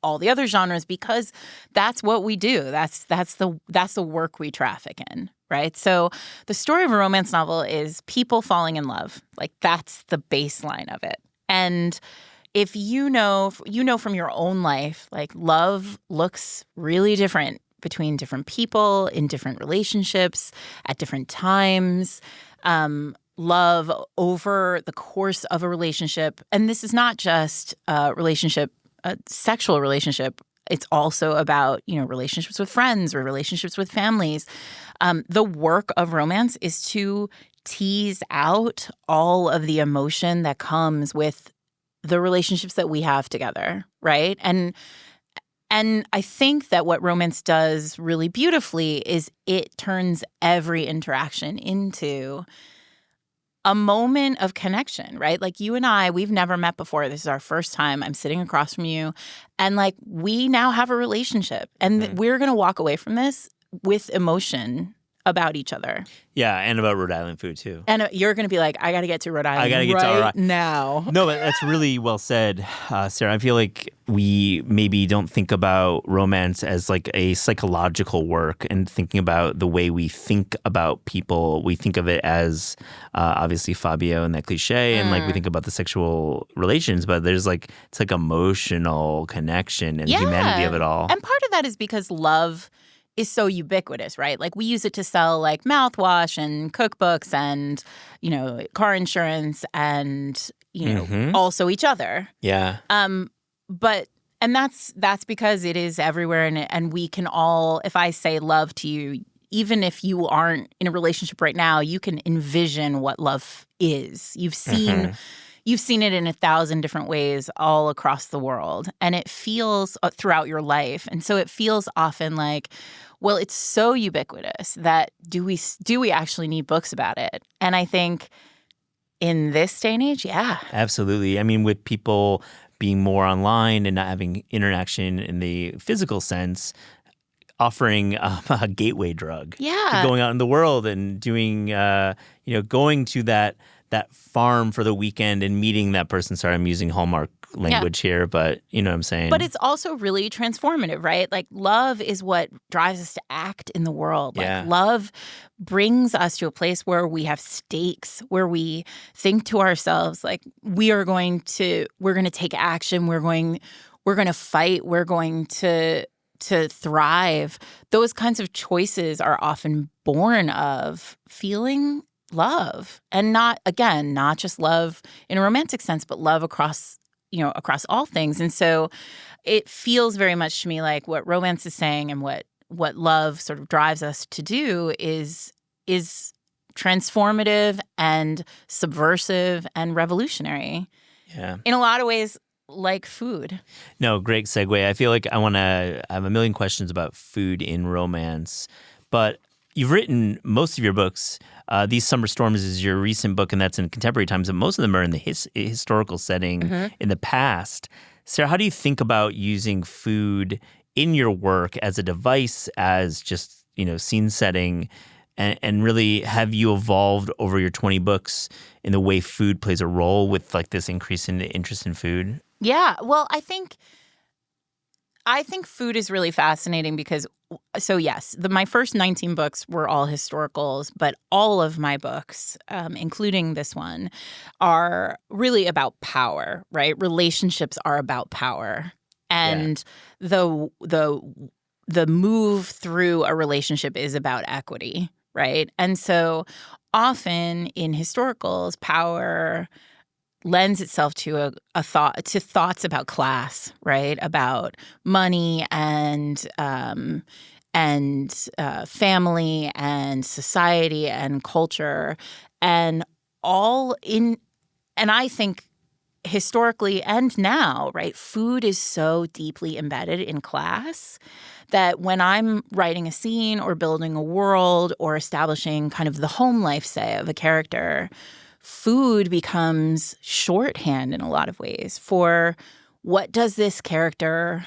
K: all the other genres because that's what we do. That's the work we traffic in, right? So the story of a romance novel is people falling in love. Like that's the baseline of it, and if you know from your own life, like love looks really different between different people in different relationships at different times. Love over the course of a relationship. And this is not just a sexual relationship. It's also about, relationships with friends or relationships with families. The work of romance is to tease out all of the emotion that comes with the relationships that we have together, right? And I think that what romance does really beautifully is it turns every interaction into a moment of connection, right? Like you and I, we've never met before. This is our first time. I'm sitting across from you. And like we now have a relationship. And we're going to walk away from this with emotion about each other.
A: Yeah, and about Rhode Island food too.
K: And you're going to be like, I got to get to Rhode Island now.
A: No, but that's really well said, Sarah. I feel like we maybe don't think about romance as like a psychological work and thinking about the way we think about people. We think of it as obviously Fabio and that cliche and like we think about the sexual relations, but there's like it's like emotional connection and the humanity of it all.
K: And part of that is because love is so ubiquitous, right? Like we use it to sell like mouthwash and cookbooks and, car insurance and, also each other.
A: Yeah.
K: But that's because it is everywhere and we can all, if I say love to you, even if you aren't in a relationship right now, you can envision what love is. You've seen it in 1,000 different ways all across the world, and it feels throughout your life. And so it feels often like, well, it's so ubiquitous that do we actually need books about it? And I think in this day and age, yeah.
A: Absolutely. I mean, with people being more online and not having interaction in the physical sense, offering a gateway drug.
K: Yeah.
A: Going out in the world and doing, going to that farm for the weekend and meeting that person. Sorry, I'm using Hallmark language here, but you know what I'm saying?
K: But it's also really transformative, right? Like love is what drives us to act in the world. Like love brings us to a place where we have stakes, where we think to ourselves, like we're going to take action, we're going to fight, we're going to thrive. Those kinds of choices are often born of feeling love, and not just love in a romantic sense, but love across all things. And so it feels very much to me like what romance is saying and what love sort of drives us to do is transformative and subversive and revolutionary.
A: Yeah.
K: In a lot of ways, like food.
A: No, great segue. I feel like I have a million questions about food in romance, but you've written most of your books. These Summer Storms is your recent book, and that's in contemporary times, and most of them are in the historical setting in the past. Sarah, how do you think about using food in your work as a device, as just, scene setting, and really have you evolved over your 20 books in the way food plays a role with like this increase in interest in food?
K: Yeah, well, I think food is really fascinating because, so yes, my first 19 books were all historicals, but all of my books, including this one, are really about power, right? Relationships are about power. And the move through a relationship is about equity, right? And so often in historicals, power lends itself to thoughts about class, right? About money and family and society and culture and I think historically and now, right, food is so deeply embedded in class that when I'm writing a scene or building a world or establishing kind of the home life, say, of a character, food becomes shorthand in a lot of ways for what does this character,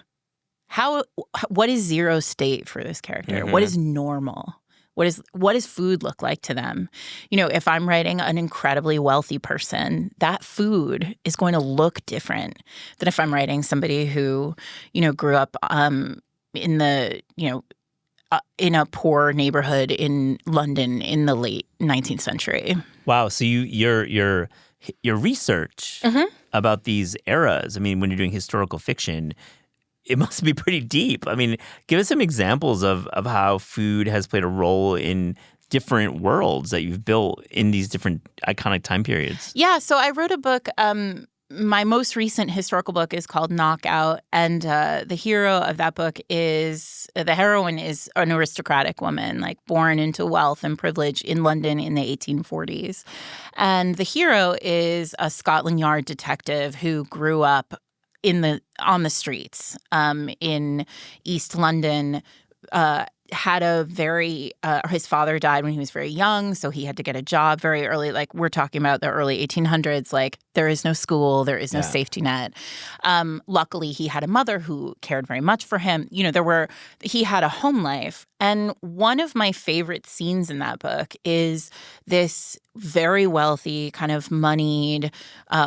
K: what is zero state for this character? What is normal? What does food look like to them? If I'm writing an incredibly wealthy person, that food is going to look different than if I'm writing somebody who, grew up in the, in a poor neighborhood in London in the late 19th century.
A: Wow. So your research about these eras, I mean, when you're doing historical fiction, it must be pretty deep. I mean, give us some examples of how food has played a role in different worlds that you've built in these different iconic time periods.
K: Yeah, so I wrote a book. My most recent historical book is called Knockout, and the hero of that book the heroine is an aristocratic woman, like born into wealth and privilege in London in the 1840s. And the hero is a Scotland Yard detective who grew up on the streets in East London. Had a very his father died when he was very young, so he had to get a job very early. Like, we're talking about the early 1800s. Like, there is no school, there is no safety net. Luckily, he had a mother who cared very much for him. You know, he had a home life. And one of my favorite scenes in that book is this very wealthy, kind of moneyed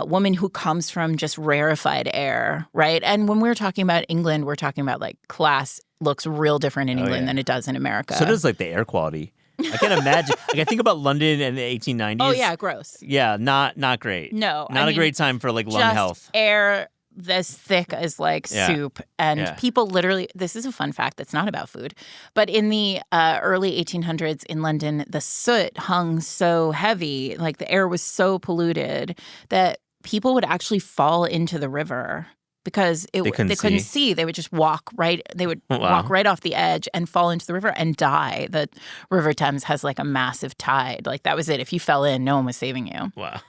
K: woman who comes from just rarefied air, right? And when we're talking about England, we're talking about like class looks real different in England than it does in America.
A: So does like the air quality. I can't imagine. Like, I think about London in the 1890s.
K: Oh yeah, gross.
A: Yeah, not great.
K: No,
A: not a great time for like lung health.
K: Air this thick as like soup, and people literally. This is a fun fact that's not about food, but in the early 1800s in London, the soot hung so heavy, like the air was so polluted that people would actually fall into the river. Because they couldn't see. They would just walk right. They would walk right off the edge and fall into the river and die. The River Thames has like a massive tide. Like, that was it. If you fell in, no one was saving you.
A: Wow.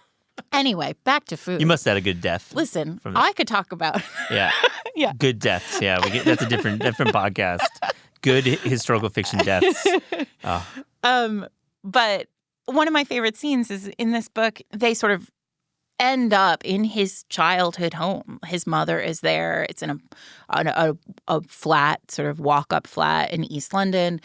K: Anyway, back to food.
A: You must have had a good death.
K: Listen, I could talk about
A: yeah. Good deaths. Yeah, that's a different podcast. Good historical fiction deaths. Oh.
K: But one of my favorite scenes is in this book. They sort of end up in his childhood home. His mother is there. It's in a flat, sort of walk-up flat in East London.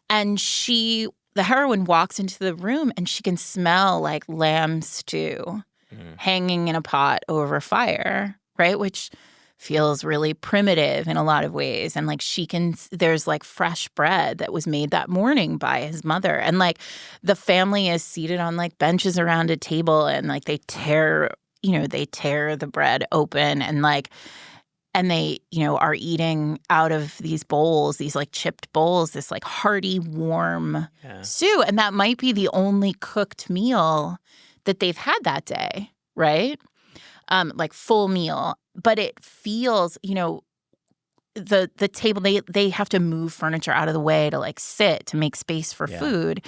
K: And the heroine walks into the room and she can smell like lamb stew hanging in a pot over fire, right? Which feels really primitive in a lot of ways. And like there's like fresh bread that was made that morning by his mother. And like the family is seated on like benches around a table and like they tear the bread open and they, are eating out of these bowls, these like chipped bowls, this like hearty, warm stew. And that might be the only cooked meal that they've had that day, right? Like full meal. But it feels, the table, they have to move furniture out of the way to like sit, to make space for food.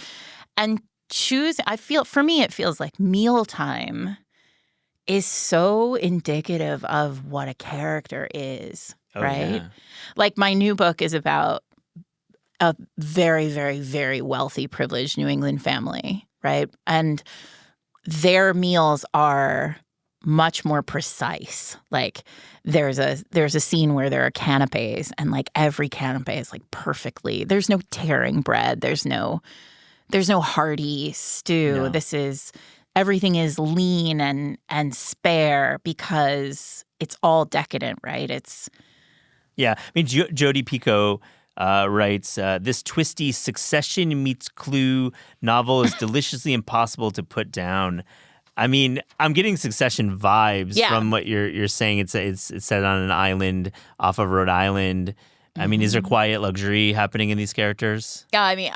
K: And for me, it feels like mealtime is so indicative of what a character is, right? Yeah. Like, my new book is about a very, very, very wealthy, privileged New England family, right? And their meals are much more precise. Like, there's a scene where there are canapes, and like every canapé is like perfectly. There's no tearing bread. There's no hearty stew. No. Everything is lean and spare because it's all decadent, right?
A: I mean, Jodi Picoult writes, this twisty Succession meets Clue novel is deliciously impossible to put down. I mean, I'm getting Succession vibes from what you're saying. It's set on an island off of Rhode Island. I mean, is there quiet luxury happening in these characters?
K: Yeah, I mean,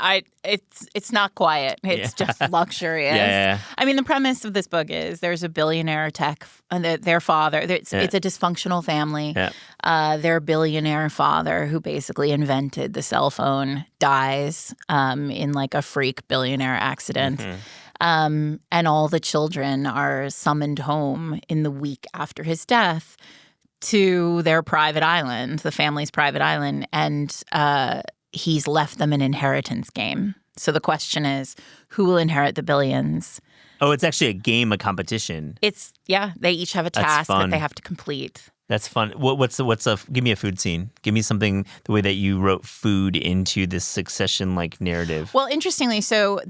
K: it's not quiet. It's just luxurious.
A: Yeah.
K: I mean, the premise of this book is there's a billionaire tech, and their father. It's a dysfunctional family. Yeah. Their billionaire father, who basically invented the cell phone, dies in like a freak billionaire accident. Mm-hmm. And all the children are summoned home in the week after his death to their private island, the family's private island, and he's left them an inheritance game. So the question is, who will inherit the billions?
A: Oh, it's actually a game, a competition.
K: They each have a task that they have to complete.
A: That's fun. Give me a food scene. Give me something, the way that you wrote food into this Succession-like narrative.
K: Well, interestingly, so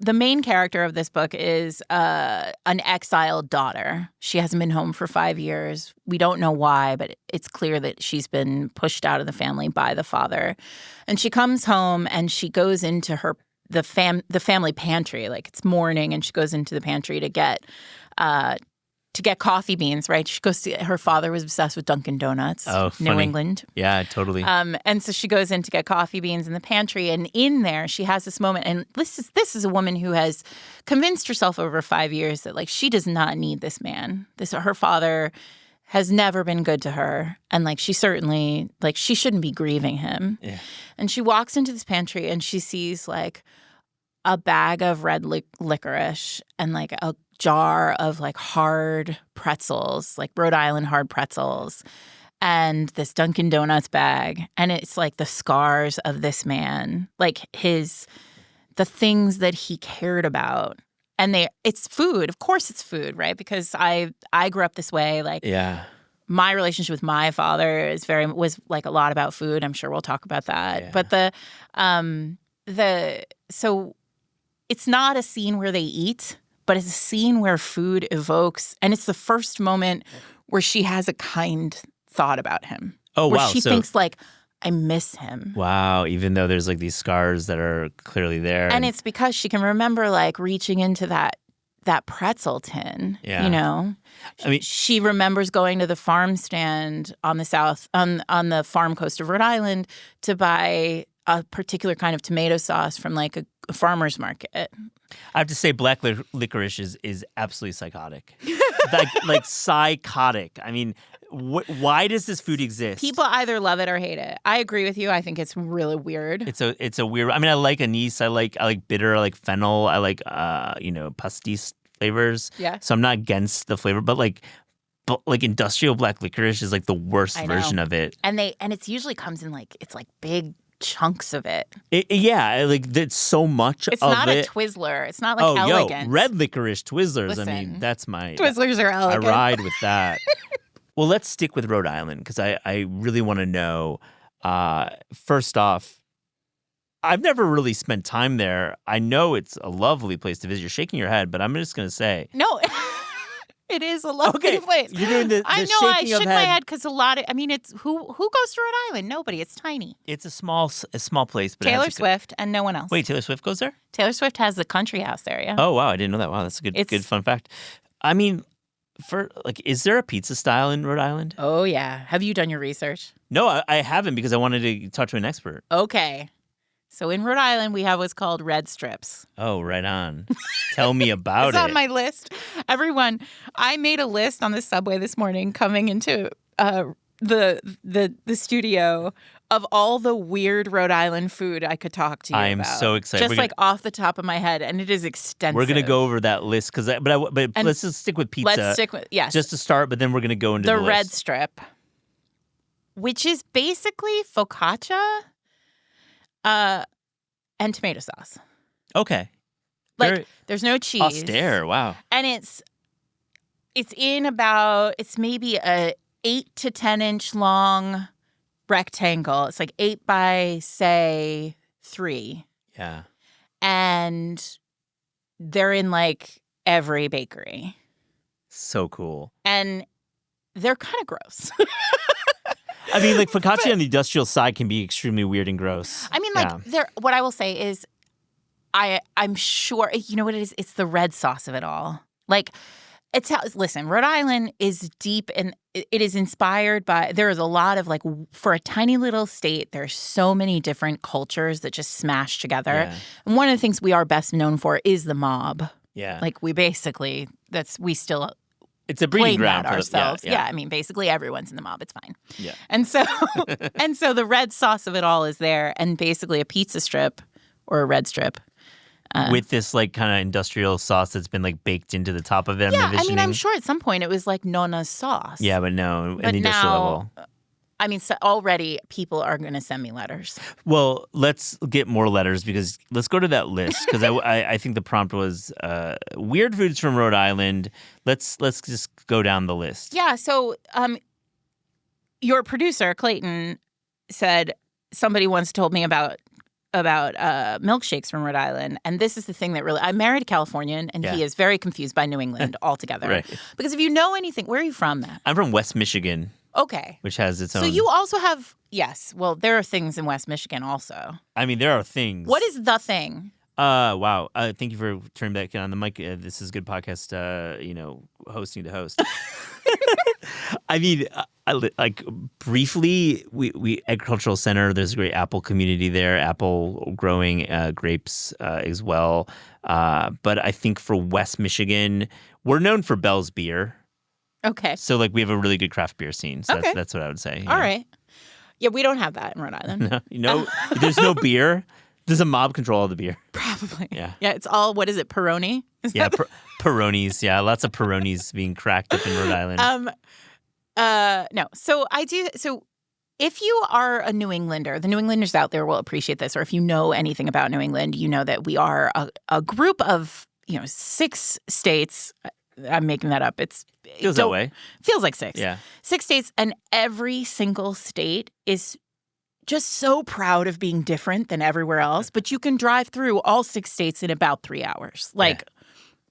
K: the main character of this book is an exiled daughter. She hasn't been home for 5 years. We don't know why, but it's clear that she's been pushed out of the family by the father. And she comes home and she goes into the family pantry. Like, it's morning, and she goes into the pantry to get to get coffee beans, right? She goes to, her father was obsessed with Dunkin' Donuts,
A: Oh,
K: New
A: funny.
K: England.
A: Yeah, totally.
K: And so she goes in to get coffee beans in the pantry, and in there she has this moment. And this is a woman who has convinced herself over 5 years that like she does not need this man. Her father has never been good to her, and like she certainly like she shouldn't be grieving him.
A: Yeah.
K: And she walks into this pantry and she sees like a bag of red licorice and like a jar of like hard pretzels, like Rhode Island hard pretzels, and this Dunkin' Donuts bag. And it's like the scars of this man, like the things that he cared about. And it's food. Of course it's food, right? Because I grew up this way. Like my relationship with my father was like a lot about food. I'm sure we'll talk about that. Yeah. But so it's not a scene where they eat, but it's a scene where food evokes, and it's the first moment where she has a kind thought about him.
A: Oh,
K: where
A: wow.
K: She thinks like, I miss him.
A: Wow. Even though there's like these scars that are clearly there.
K: And it's because she can remember like reaching into that pretzel tin, you know? I mean, she remembers going to the farm stand on the farm coast of Rhode Island to buy a particular kind of tomato sauce from like a farmer's market.
A: I have to say, black licorice is absolutely psychotic. like psychotic. I mean, why does this food exist?
K: People either love it or hate it. I agree with you. I think it's really weird.
A: It's a weird. I mean, I like anise. I like bitter. I like fennel. I like pastis flavors.
K: Yeah.
A: So I'm not against the flavor, but industrial black licorice is like the worst version of it.
K: And it usually comes in like it's like big chunks of it.
A: It's so much of it.
K: It's not a Twizzler. It's not like elegant.
A: Red licorice Twizzlers.
K: Listen,
A: I mean, that's my
K: Twizzlers are elegant.
A: I ride with that. Well, let's stick with Rhode Island because I really want to know. First off, I've never really spent time there. I know it's a lovely place to visit. You're shaking your head, but I'm just going to say
K: no. It is a lovely place.
A: You're doing the
K: I know.
A: shaking
K: I shook
A: of
K: my
A: head.
K: head because it's who goes to Rhode Island? Nobody. It's tiny.
A: It's a small place. But
K: Taylor Swift and no one else.
A: Wait, Taylor Swift goes there?
K: Taylor Swift has the country house there. Yeah.
A: Oh wow, I didn't know that. Wow, that's a good fun fact. I mean, is there a pizza style in Rhode Island?
K: Oh yeah. Have you done your research?
A: No, I haven't because I wanted to talk to an expert.
K: Okay. So in Rhode Island, we have what's called red strips.
A: Oh, right on. Tell me about
K: it's on my list. Everyone, I made a list on the subway this morning coming into the studio of all the weird Rhode Island food I could talk to you about.
A: I'm so excited.
K: Just off the top of my head, and it is extensive.
A: We're going to go over that list but let's just stick with pizza.
K: Let's stick with, yes.
A: Just to start, but then we're going to go into the
K: red
A: list.
K: strip, which is basically focaccia and tomato sauce.
A: Okay.
K: There's no cheese.
A: Austere, wow.
K: And it's maybe a 8 to 10 inch long rectangle. It's like 8 by, say, 3.
A: Yeah.
K: And they're in like every bakery.
A: So cool.
K: And they're kind of gross.
A: I mean, like focaccia on the industrial side can be extremely weird and gross.
K: I mean, what I will say is I'm sure, you know what it is? It's the red sauce of it all. Like, listen, Rhode Island is deep and it is inspired by, there is a lot of for a tiny little state, there's so many different cultures that just smash together.
A: Yeah.
K: And one of the things we are best known for is the mob.
A: Yeah.
K: Like
A: it's a breeding ground
K: for ourselves.
A: Yeah.
K: I mean, basically everyone's in the mob. It's fine.
A: Yeah.
K: And so the red sauce of it all is there, and basically a pizza strip or a red strip.
A: With this kind of industrial sauce that's been baked into the top of it.
K: Yeah, I mean, I'm sure at some point it was like Nona's sauce.
A: Yeah, but no,
K: but
A: at the industrial level.
K: I mean, so already people are going to send me letters.
A: Well, let's get more letters because let's go to that list because I think the prompt was weird foods from Rhode Island. Let's just go down the list.
K: Yeah. So your producer Clayton said somebody once told me about milkshakes from Rhode Island, and this is the thing that really I married a Californian, and he is very confused by New England altogether.
A: Right.
K: Because if you know anything, where are you from, Matt?
A: I'm from West Michigan.
K: Okay.
A: Which has its own.
K: So you also have, yes, well, there are things in West Michigan also.
A: I mean, there are things.
K: What is the thing?
A: Wow. Thank you for turning back on the mic. This is good podcast, hosting to host. I mean, briefly, we agricultural center. There's a great apple community there. Apple growing, grapes as well. But I think for West Michigan, we're known for Bell's beer.
K: Okay.
A: So we have a really good craft beer scene. So
K: Okay.
A: that's what I would say.
K: All right. Yeah, we don't have that in Rhode Island.
A: No, there's no beer. There's a mob control all the beer.
K: Probably.
A: Yeah.
K: Yeah, it's all, what is it, Peroni?
A: Yeah, Peronis. Yeah, lots of Peronis being cracked up in Rhode Island.
K: No. So if you are a New Englander, the New Englanders out there will appreciate this, or if you know anything about New England, you know that we are a group of, 6 states. I'm making that up.
A: Feels that way.
K: Feels like 6.
A: Yeah.
K: 6 states, and every single state is just so proud of being different than everywhere else, but you can drive through all 6 states in about 3 hours,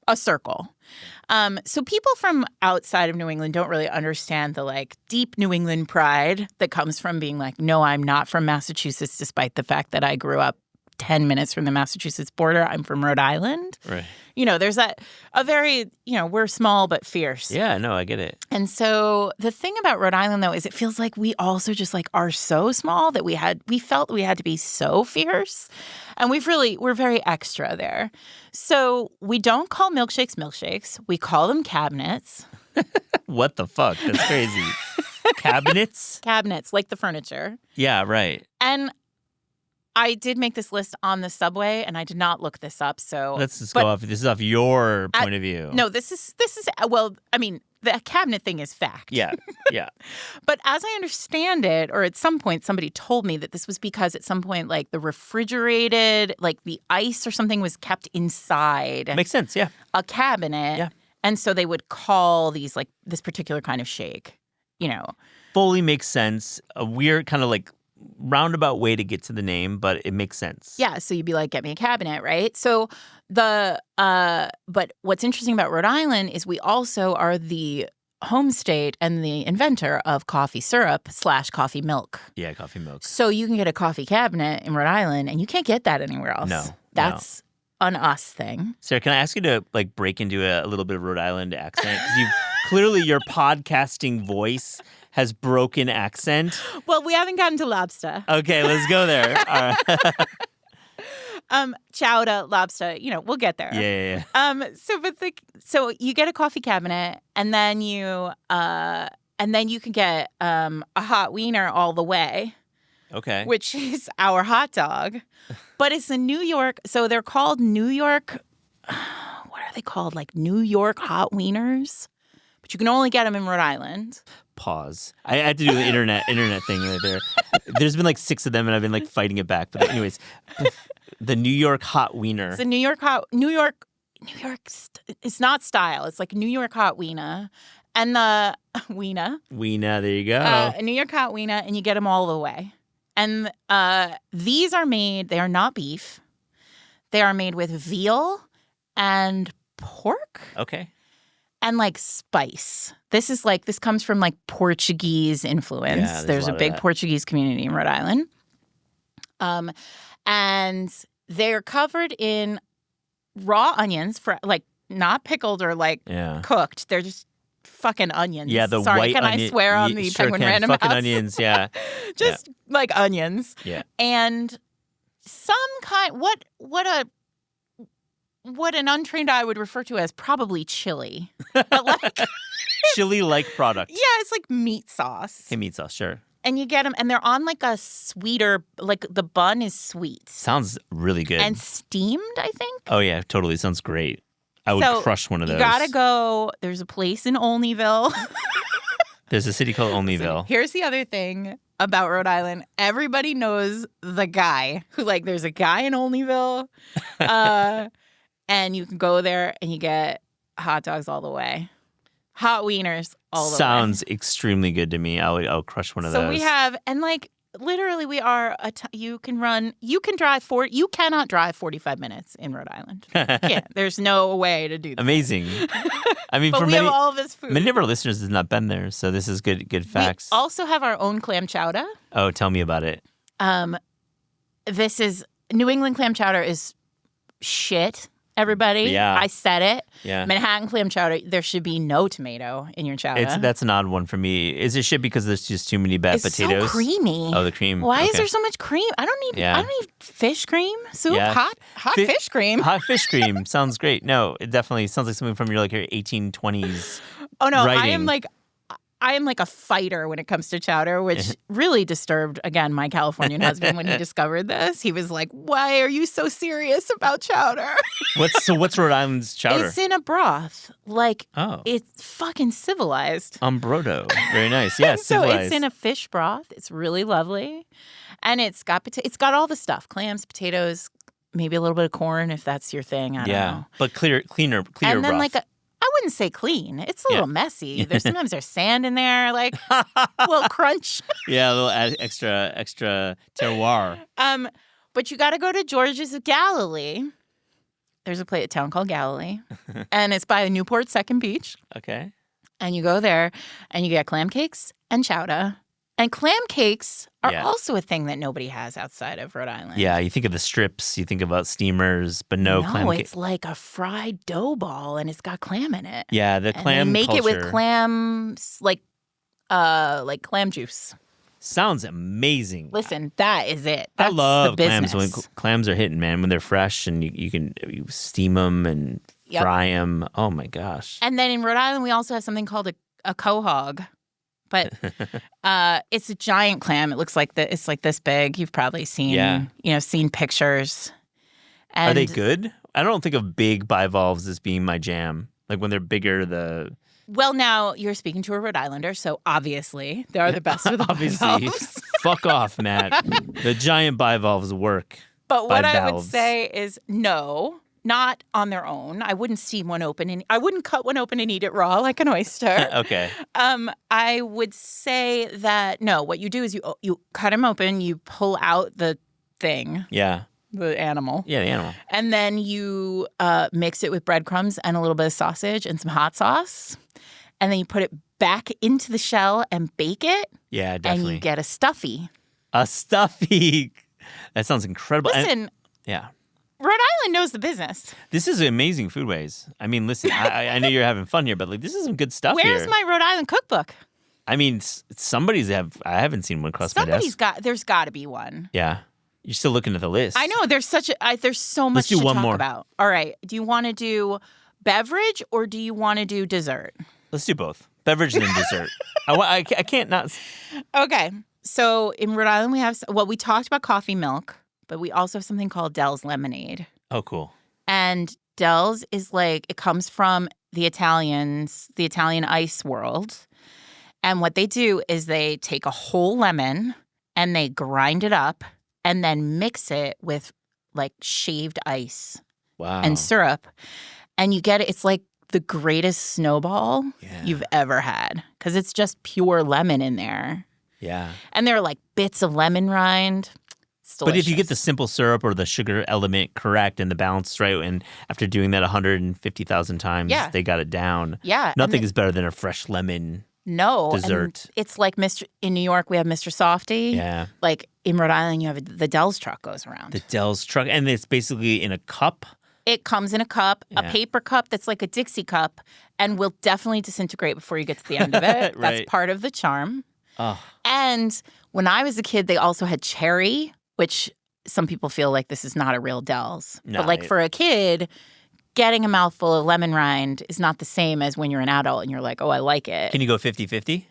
K: a circle. So people from outside of New England don't really understand the deep New England pride that comes from being no, I'm not from Massachusetts, despite the fact that I grew up 10 minutes from the Massachusetts border. I'm from Rhode Island.
A: Right.
K: There's a very, we're small but fierce.
A: Yeah, no, I get it.
K: And so the thing about Rhode Island, though, is it feels like we also just are so small that we felt we had to be so fierce. And we're very extra there. So we don't call milkshakes. We call them cabinets.
A: What the fuck? That's crazy. Cabinets?
K: Cabinets, like the furniture.
A: Yeah, right.
K: And I did make this list on the subway, and I did not look this up. So
A: let's just go off. This is off your point of view.
K: No, this is well, I mean, the cabinet thing is fact.
A: Yeah, yeah.
K: But as I understand it, or at some point somebody told me that this was because at some point the refrigerated, the ice or something was kept inside.
A: Makes sense, yeah.
K: A cabinet.
A: Yeah.
K: And so they would call these this particular kind of shake,
A: Fully makes sense. A weird kind of roundabout way to get to the name, but it makes sense.
K: Yeah, so you'd be get me a cabinet, right? So but what's interesting about Rhode Island is we also are the home state and the inventor of coffee syrup / coffee milk.
A: Yeah, coffee milk.
K: So you can get a coffee cabinet in Rhode Island, and you can't get that anywhere else.
A: No,
K: that's an us thing.
A: Sarah, can I ask you to break into a little bit of Rhode Island accent? Because clearly your podcasting voice has broken accent.
K: Well, we haven't gotten to lobster.
A: Okay, let's go there. All right.
K: Chowder, lobster, we'll get there.
A: Yeah.
K: So you get a coffee cabinet, and then you can get a hot wiener all the way.
A: Okay.
K: Which is our hot dog. But it's a New York, so they're called New York, what are they called? New York hot wieners? But you can only get them in Rhode Island.
A: Pause. I had to do the internet thing right there. There's been 6 of them, and I've been fighting it back. But anyways, the New York hot wiener.
K: It's a New York. It's not style. It's New York hot wiener, and the wiener.
A: Wiener. There you go.
K: A New York hot wiener, and you get them all the way. And these are made. They are not beef. They are made with veal and pork.
A: Okay.
K: And spice. This comes from Portuguese influence.
A: Yeah,
K: there's a big Portuguese community in Rhode Island. And they're covered in raw onions, not pickled or cooked. They're just fucking onions.
A: Yeah, the
K: Sorry,
A: white
K: can
A: onion.
K: I swear on the
A: sure
K: Penguin
A: can.
K: Random
A: Fucking
K: House?
A: onions, yeah.
K: Just onions.
A: Yeah.
K: And some kind what an untrained eye would refer to as probably chili. But
A: chili-like product.
K: Yeah, it's meat sauce.
A: Hey, meat sauce, sure.
K: And you get them, and they're on a sweeter, the bun is sweet.
A: Sounds really good.
K: And steamed, I think.
A: Oh, yeah, totally. Sounds great. I would crush one of those.
K: You gotta go. There's a place in Olneyville.
A: There's a city called Olneyville.
K: Here's the other thing about Rhode Island. Everybody knows the guy who, there's a guy in Olneyville. And you can go there and you get hot dogs all the way. Hot wieners all the way.
A: Sounds extremely good to me. I'll crush one of those.
K: So we have, and literally we are, you cannot drive 45 minutes in Rhode Island. There's no way to do that.
A: Amazing. I mean,
K: but
A: for
K: we have all this food.
A: Many of our listeners have not been there, so this is good facts.
K: We also have our own clam chowder.
A: Oh, tell me about it.
K: This is, New England clam chowder is shit, everybody.
A: Yeah.
K: I said it.
A: Yeah.
K: Manhattan clam chowder, there should be no tomato in your chowder.
A: That's an odd one for me. Is it shit because there's just too many bad potatoes?
K: So creamy.
A: Oh, the cream.
K: Why is
A: Okay.
K: there so much cream? I don't need fish cream soup.
A: Yeah.
K: Hot fish cream.
A: Hot fish cream sounds great. No, it definitely sounds like something from your 1820s.
K: Oh no,
A: writing.
K: I am like a fighter when it comes to chowder, which really disturbed, again, my Californian husband when he discovered this. He was like, why are you so serious about chowder?
A: What's Rhode Island's chowder?
K: It's in a broth. It's fucking civilized.
A: Brodo. Very nice. Yeah,
K: So
A: civilized.
K: it's in a fish broth. It's really lovely. And it's got all the stuff. Clams, potatoes, maybe a little bit of corn if that's your thing. I don't know.
A: But cleaner
K: And then
A: broth.
K: I wouldn't say clean. It's a little messy. Sometimes there's sand in there, like a little crunch.
A: Yeah, a little extra terroir.
K: But you got to go to George's of Galilee. There's a town called Galilee, and it's by Newport Second Beach.
A: Okay.
K: And you go there, and you get clam cakes and chowder. And clam cakes are also a thing that nobody has outside of Rhode Island.
A: Yeah, you think of the strips, you think about steamers, but no clam cake.
K: It's like a fried dough ball, and it's got clam in it.
A: Yeah, the clam
K: and they make
A: culture.
K: it with clams, like clam juice.
A: Sounds amazing.
K: Listen, that is it. That's
A: I love
K: the
A: clams. When
K: business.
A: clams are hitting, man, when they're fresh and you steam them and fry them. Oh my gosh.
K: And then in Rhode Island, we also have something called a quahog. But it's a giant clam. It looks like it's like this big. You've probably seen seen pictures. And
A: are they good? I don't think of big bivalves as being my jam. Like when they're bigger,
K: Well, now you're speaking to a Rhode Islander, so obviously they are the best of the
A: obviously.
K: bivalves.
A: Fuck off, Matt. The giant bivalves work.
K: But what I would
A: Bivalves.
K: say is no, not on their own. I wouldn't seam one open and I wouldn't cut one open and eat it raw like an oyster.
A: Okay.
K: I would say that no. What you do is you cut them open, you pull out the thing,
A: Yeah.
K: the animal.
A: Yeah, the animal.
K: And then you mix it with breadcrumbs and a little bit of sausage and some hot sauce. And then you put it back into the shell and bake it.
A: Yeah, definitely.
K: And you get a stuffy.
A: A stuffy. That sounds incredible.
K: Listen.
A: Yeah.
K: Rhode Island knows the business.
A: This is amazing foodways. I mean, listen, I know you're having fun here, but this is some good stuff here.
K: Where's my Rhode Island cookbook?
A: I mean, I haven't seen one across my desk.
K: There's got to be one.
A: Yeah. You're still looking at the list.
K: I know. There's so much
A: Let's do
K: to
A: one
K: talk
A: more.
K: about. All right. Do you want to do beverage or do you want to do dessert?
A: Let's do both. Beverage and dessert. I can't not.
K: Okay. So in Rhode Island, we talked about coffee milk, but we also have something called Dell's lemonade.
A: Oh, cool.
K: And Dell's is it comes from the Italian ice world. And what they do is they take a whole lemon and they grind it up and then mix it with shaved ice and syrup. And you get it. It's like the greatest snowball you've ever had because it's just pure lemon in there.
A: Yeah.
K: And there are bits of lemon rind.
A: But if you get the simple syrup or the sugar element correct and the balance right, and after doing that 150,000 times, they got it down.
K: Yeah.
A: Nothing is better than a fresh lemon dessert.
K: And it's like in New York, we have Mr. Softy.
A: Yeah.
K: In Rhode Island, you have the Dell's truck goes around.
A: The Dell's truck. And it's basically in a cup.
K: It comes in a cup, a paper cup that's like a Dixie cup, and will definitely disintegrate before you get to the end of it.
A: Right.
K: That's part of the charm.
A: Oh.
K: And when I was a kid, they also had cherry, which some people feel like this is not a real Dell's.
A: No,
K: But for a kid, getting a mouthful of lemon rind is not the same as when you're an adult and you're like, oh, I like it.
A: Can you go 50-50?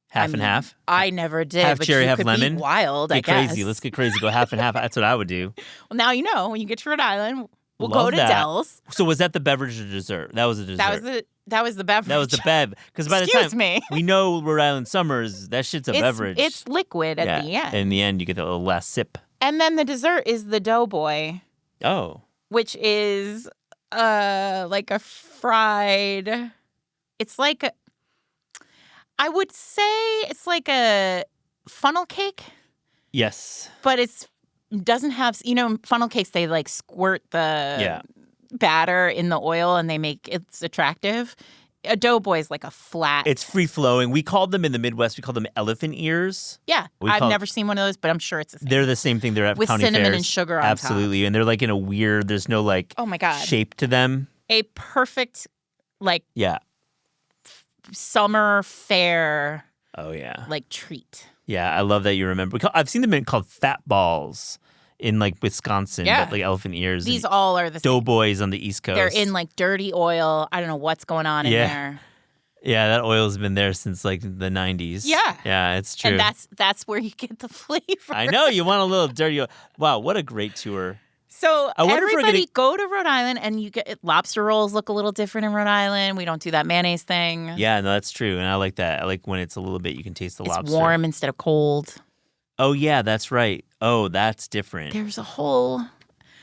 A: Half and half?
K: I never did.
A: Half
K: but
A: cherry,
K: you
A: half
K: could
A: lemon?
K: Be wild,
A: Get
K: I guess.
A: crazy. Let's get crazy. Go half and half. That's what I would do.
K: Well, now you know. When you get to Rhode Island, we'll
A: Love
K: go to
A: that.
K: Dell's.
A: So was that the beverage or dessert? That was a dessert.
K: That was the beverage.
A: That was the bev. Because by the
K: Excuse
A: time
K: me.
A: we know Rhode Island summers, that shit's a beverage.
K: It's liquid at the end.
A: In the end, you get the little last sip.
K: And then the dessert is the doughboy,
A: Oh.
K: which is like a fried. It's like I would say it's like a funnel cake.
A: Yes.
K: But doesn't have, funnel cakes, they squirt the batter in the oil and they make it's attractive. a doughboy is like a flat.
A: It's free flowing. We called them in the Midwest. We called them elephant ears.
K: Yeah, I've never seen one of those, but I'm sure it's the same.
A: They're the same thing. They're at
K: with
A: county
K: cinnamon
A: fairs.
K: and sugar on
A: Absolutely,
K: top.
A: and they're like in a weird. There's no like.
K: Oh my God.
A: Shape to them.
K: A perfect like.
A: Yeah.
K: Summer fair.
A: Oh yeah.
K: Like treat.
A: Yeah, I love that you remember. I've seen them called fat balls in like Wisconsin,
K: Yeah.
A: but like elephant ears.
K: These all are the same.
A: Doughboys on the East Coast.
K: They're in like dirty oil. I don't know what's going on in there.
A: Yeah, that oil's been there since like the 90s.
K: Yeah.
A: Yeah, it's true.
K: And that's where you get the flavor.
A: I know, you want a little dirty oil. Wow, what a great tour.
K: So
A: I wonder if we're
K: everybody go to Rhode Island, and you get lobster rolls look a little different in Rhode Island. We don't do that mayonnaise thing.
A: Yeah, no, that's true. And I like that. I like when it's a little bit, you can taste the lobster.
K: It's warm instead of cold.
A: Oh, yeah, that's right. Oh, that's different.
K: There's a whole...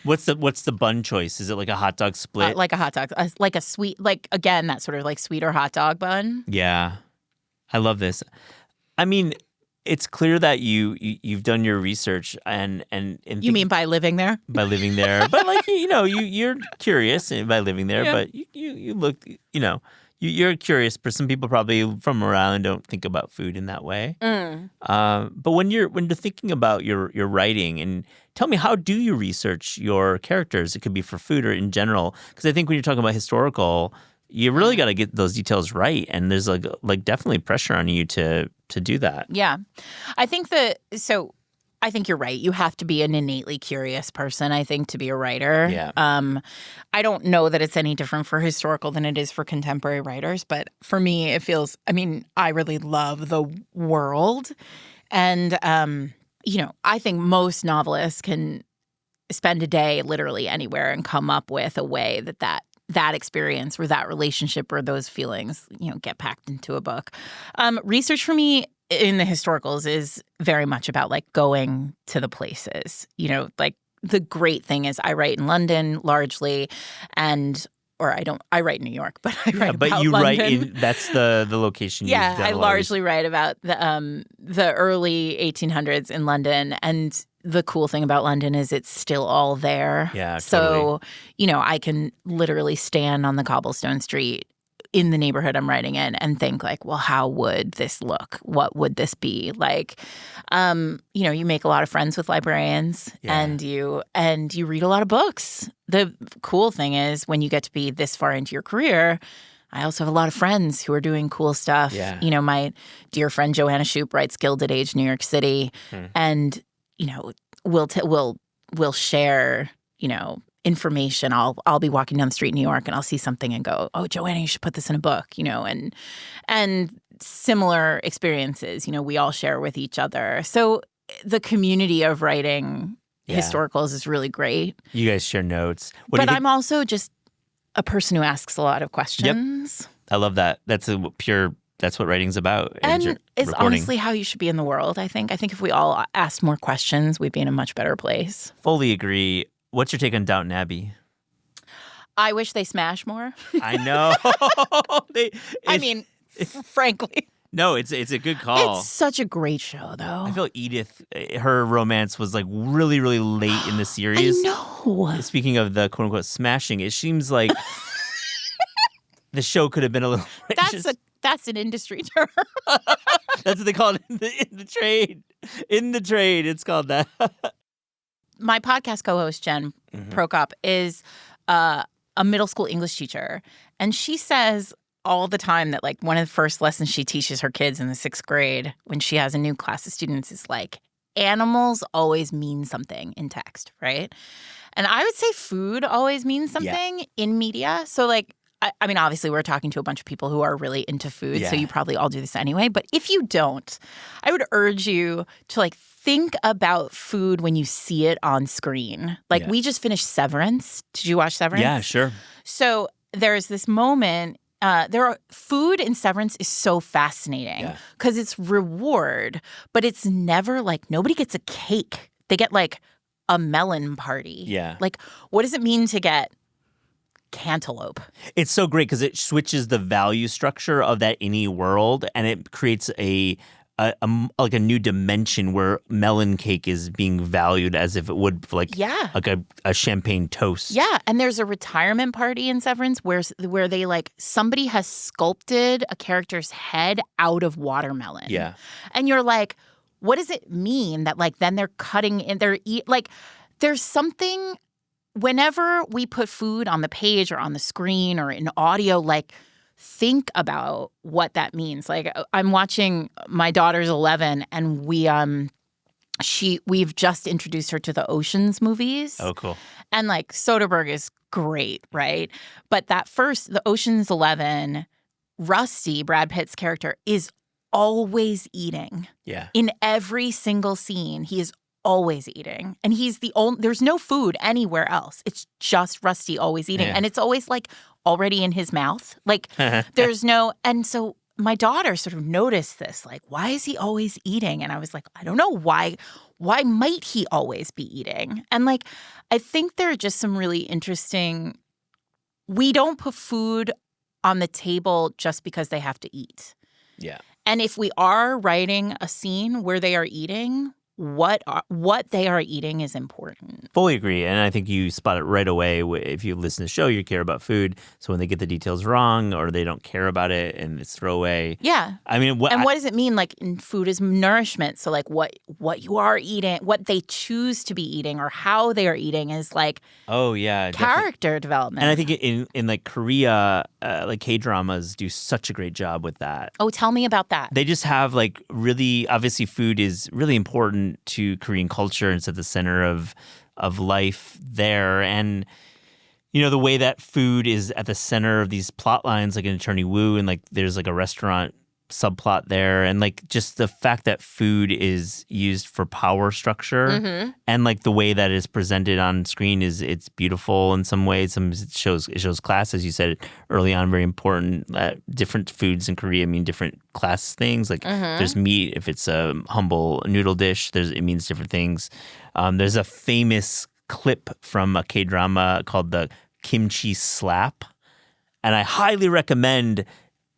A: What's the bun choice? Is it like a hot dog split?
K: like a hot dog. Like a sweet, like, again, that sort of like sweeter hot dog bun.
A: Yeah. I love this. I mean, it's clear that you've done your research and
K: you mean by living there?
A: By living there, but like you're curious by living there.
K: Yeah.
A: But you look you're a curious person. People probably from Rhode Island don't think about food in that way. But when you're thinking about your writing, and tell me, how do you research your characters? It could be for food or in general, because I think when you're talking about historical, you really got to get those details right, and there's like definitely pressure on you to do that.
K: Yeah. I think you're right. You have to be an innately curious person, I think, to be a writer.
A: Yeah.
K: I don't know that it's any different for historical than it is for contemporary writers, but for me, it feels, I mean, I really love the world. And, I think most novelists can spend a day literally anywhere and come up with a way that experience or that relationship or those feelings, get packed into a book. Research for me in the historicals is very much about like going to the places. Like the great thing is I write in London largely, I write in New York, but I write about
A: you
K: London.
A: write in, that's the location.
K: Yeah,
A: you've done
K: I
A: a lot of
K: largely write about the early 1800s in London, and the cool thing about London is it's still all there.
A: Yeah,
K: so I can literally stand on the cobblestone street in the neighborhood I'm writing in and think like, well, how would this look? What would this be like? You make a lot of friends with librarians, and you read a lot of books. The cool thing is when you get to be this far into your career, I also have a lot of friends who are doing cool stuff.
A: Yeah.
K: My dear friend Joanna Shoup writes Gilded Age New York City, and we'll share information. I'll be walking down the street in New York and I'll see something and go, oh, Joanna, you should put this in a book, and similar experiences, we all share with each other. So the community of writing historicals is really great.
A: You guys share notes.
K: But I'm also just a person who asks a lot of questions.
A: Yep. I love that. That's what writing's about.
K: And it's
A: reporting.
K: honestly how you should be in the world, I think. I think if we all asked more questions, we'd be in a much better place.
A: Fully agree. What's your take on Downton Abbey?
K: I wish they smash more.
A: I know.
K: Frankly.
A: No, it's a good call.
K: It's such a great show, though.
A: I feel Edith, her romance was like really, really late in the series.
K: I know.
A: Speaking of the quote unquote smashing, it seems like the show could have been a little.
K: That's an industry term.
A: That's what they call it in the trade. In the trade, it's called that.
K: My podcast co-host, Jen Prokop, is a middle school English teacher. And she says all the time that, like, one of the first lessons she teaches her kids in the 6th grade when she has a new class of students is, like, animals always mean something in text, right? And I would say food always means something in media. So, like, I mean, obviously, we're talking to a bunch of people who are really into food, so you probably all do this anyway. But if you don't, I would urge you to, like, think about food when you see it on screen. Like, we just finished Severance. Did you watch Severance?
A: Yeah, sure.
K: So there's this moment. Food in Severance is so fascinating because it's reward, but it's never like nobody gets a cake. They get like a melon party.
A: Yeah.
K: Like, what does it mean to get cantaloupe?
A: It's so great because it switches the value structure of that any world, and it creates a like a new dimension where melon cake is being valued as if it would like a champagne toast.
K: Yeah, and there's a retirement party in Severance where they like somebody has sculpted a character's head out of watermelon.
A: Yeah.
K: And you're like, what does it mean that like then they're cutting in there's something whenever we put food on the page or on the screen or in audio, like think about what that means. Like I'm watching, my daughter's 11 and we've just introduced her to the Oceans movies.
A: Oh, cool.
K: And like Soderbergh is great, right? But the Oceans 11, Rusty, Brad Pitt's character, is always eating.
A: Yeah.
K: In every single scene, he is always eating. And he's the only, there's no food anywhere else. It's just Rusty always eating.
A: Yeah.
K: And it's always like already in his mouth. Like there's no, and so my daughter sort of noticed this, like, why is he always eating? And I was like, I don't know why might he always be eating? And like, I think there are just some really interesting, we don't put food on the table just because they have to eat.
A: Yeah.
K: And if we are writing a scene where they are eating, what they are eating is important.
A: Fully agree. And I think you spot it right away. If you listen to the show, you care about food. So when they get the details wrong or they don't care about it and it's throwaway.
K: Yeah.
A: I mean,
K: what does it mean? Like food is nourishment. So like what you are eating, what they choose to be eating or how they are eating is like character development.
A: And I think in like Korea, like K-dramas do such a great job with that.
K: Oh, tell me about that.
A: They just have like really, obviously food is really important to Korean culture and it's at the center of life there. And, you know, the way that food is at the center of these plot lines, like in Attorney Woo, and like there's like a restaurant subplot there. And like just the fact that food is used for power structure and like the way that it's presented on screen it's beautiful in some ways. It shows class, as you said early on, very important. Different foods in Korea mean different class things. Like there's meat, if it's a humble noodle dish, it means different things. There's a famous clip from a K-drama called the Kimchi Slap. And I highly recommend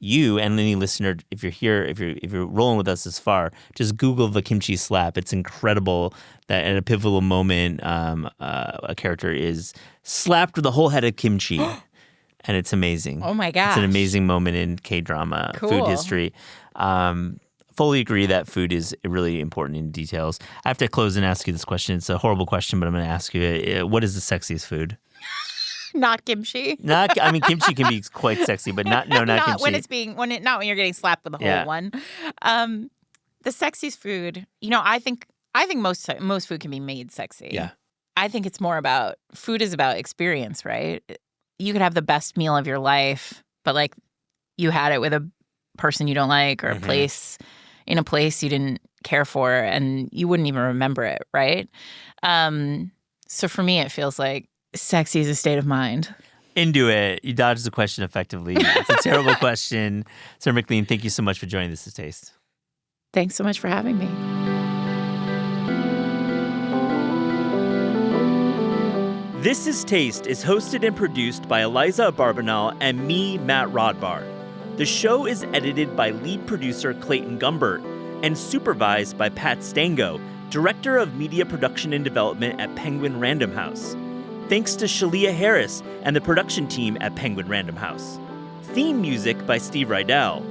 A: you and any listener, if you're here, if you're rolling with us this far, just Google the Kimchi Slap. It's incredible that at a pivotal moment, a character is slapped with a whole head of kimchi, and it's amazing.
K: Oh my gosh.
A: It's an amazing moment in K-drama food history. Fully agree that food is really important in details. I have to close and ask you this question. It's a horrible question, but I'm going to ask you it. What is the sexiest food?
K: Not kimchi.
A: I mean, kimchi can be quite sexy, but not kimchi.
K: Not when you're getting slapped with a whole one. The sexiest food, you know, I think most food can be made sexy.
A: Yeah.
K: I think it's more about, food is about experience, right? You could have the best meal of your life, but like you had it with a person you don't like or a place in a place you didn't care for and you wouldn't even remember it, right? So for me, it feels like sexy is a state of mind.
A: Into it. You dodged the question effectively. It's a terrible question. Sarah McLean, thank you so much for joining This Is Taste.
K: Thanks so much for having me.
A: This Is Taste is hosted and produced by Eliza Barbanal and me, Matt Rodbard. The show is edited by lead producer Clayton Gumbert and supervised by Pat Stango, Director of Media Production and Development at Penguin Random House. Thanks to Shalia Harris and the production team at Penguin Random House. Theme music by Steve Rydell.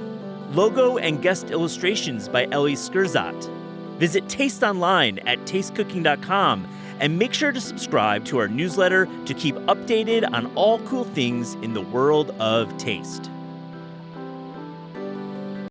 A: Logo and guest illustrations by Ellie Skurzat. Visit Taste online at tastecooking.com and make sure to subscribe to our newsletter to keep updated on all cool things in the world of taste.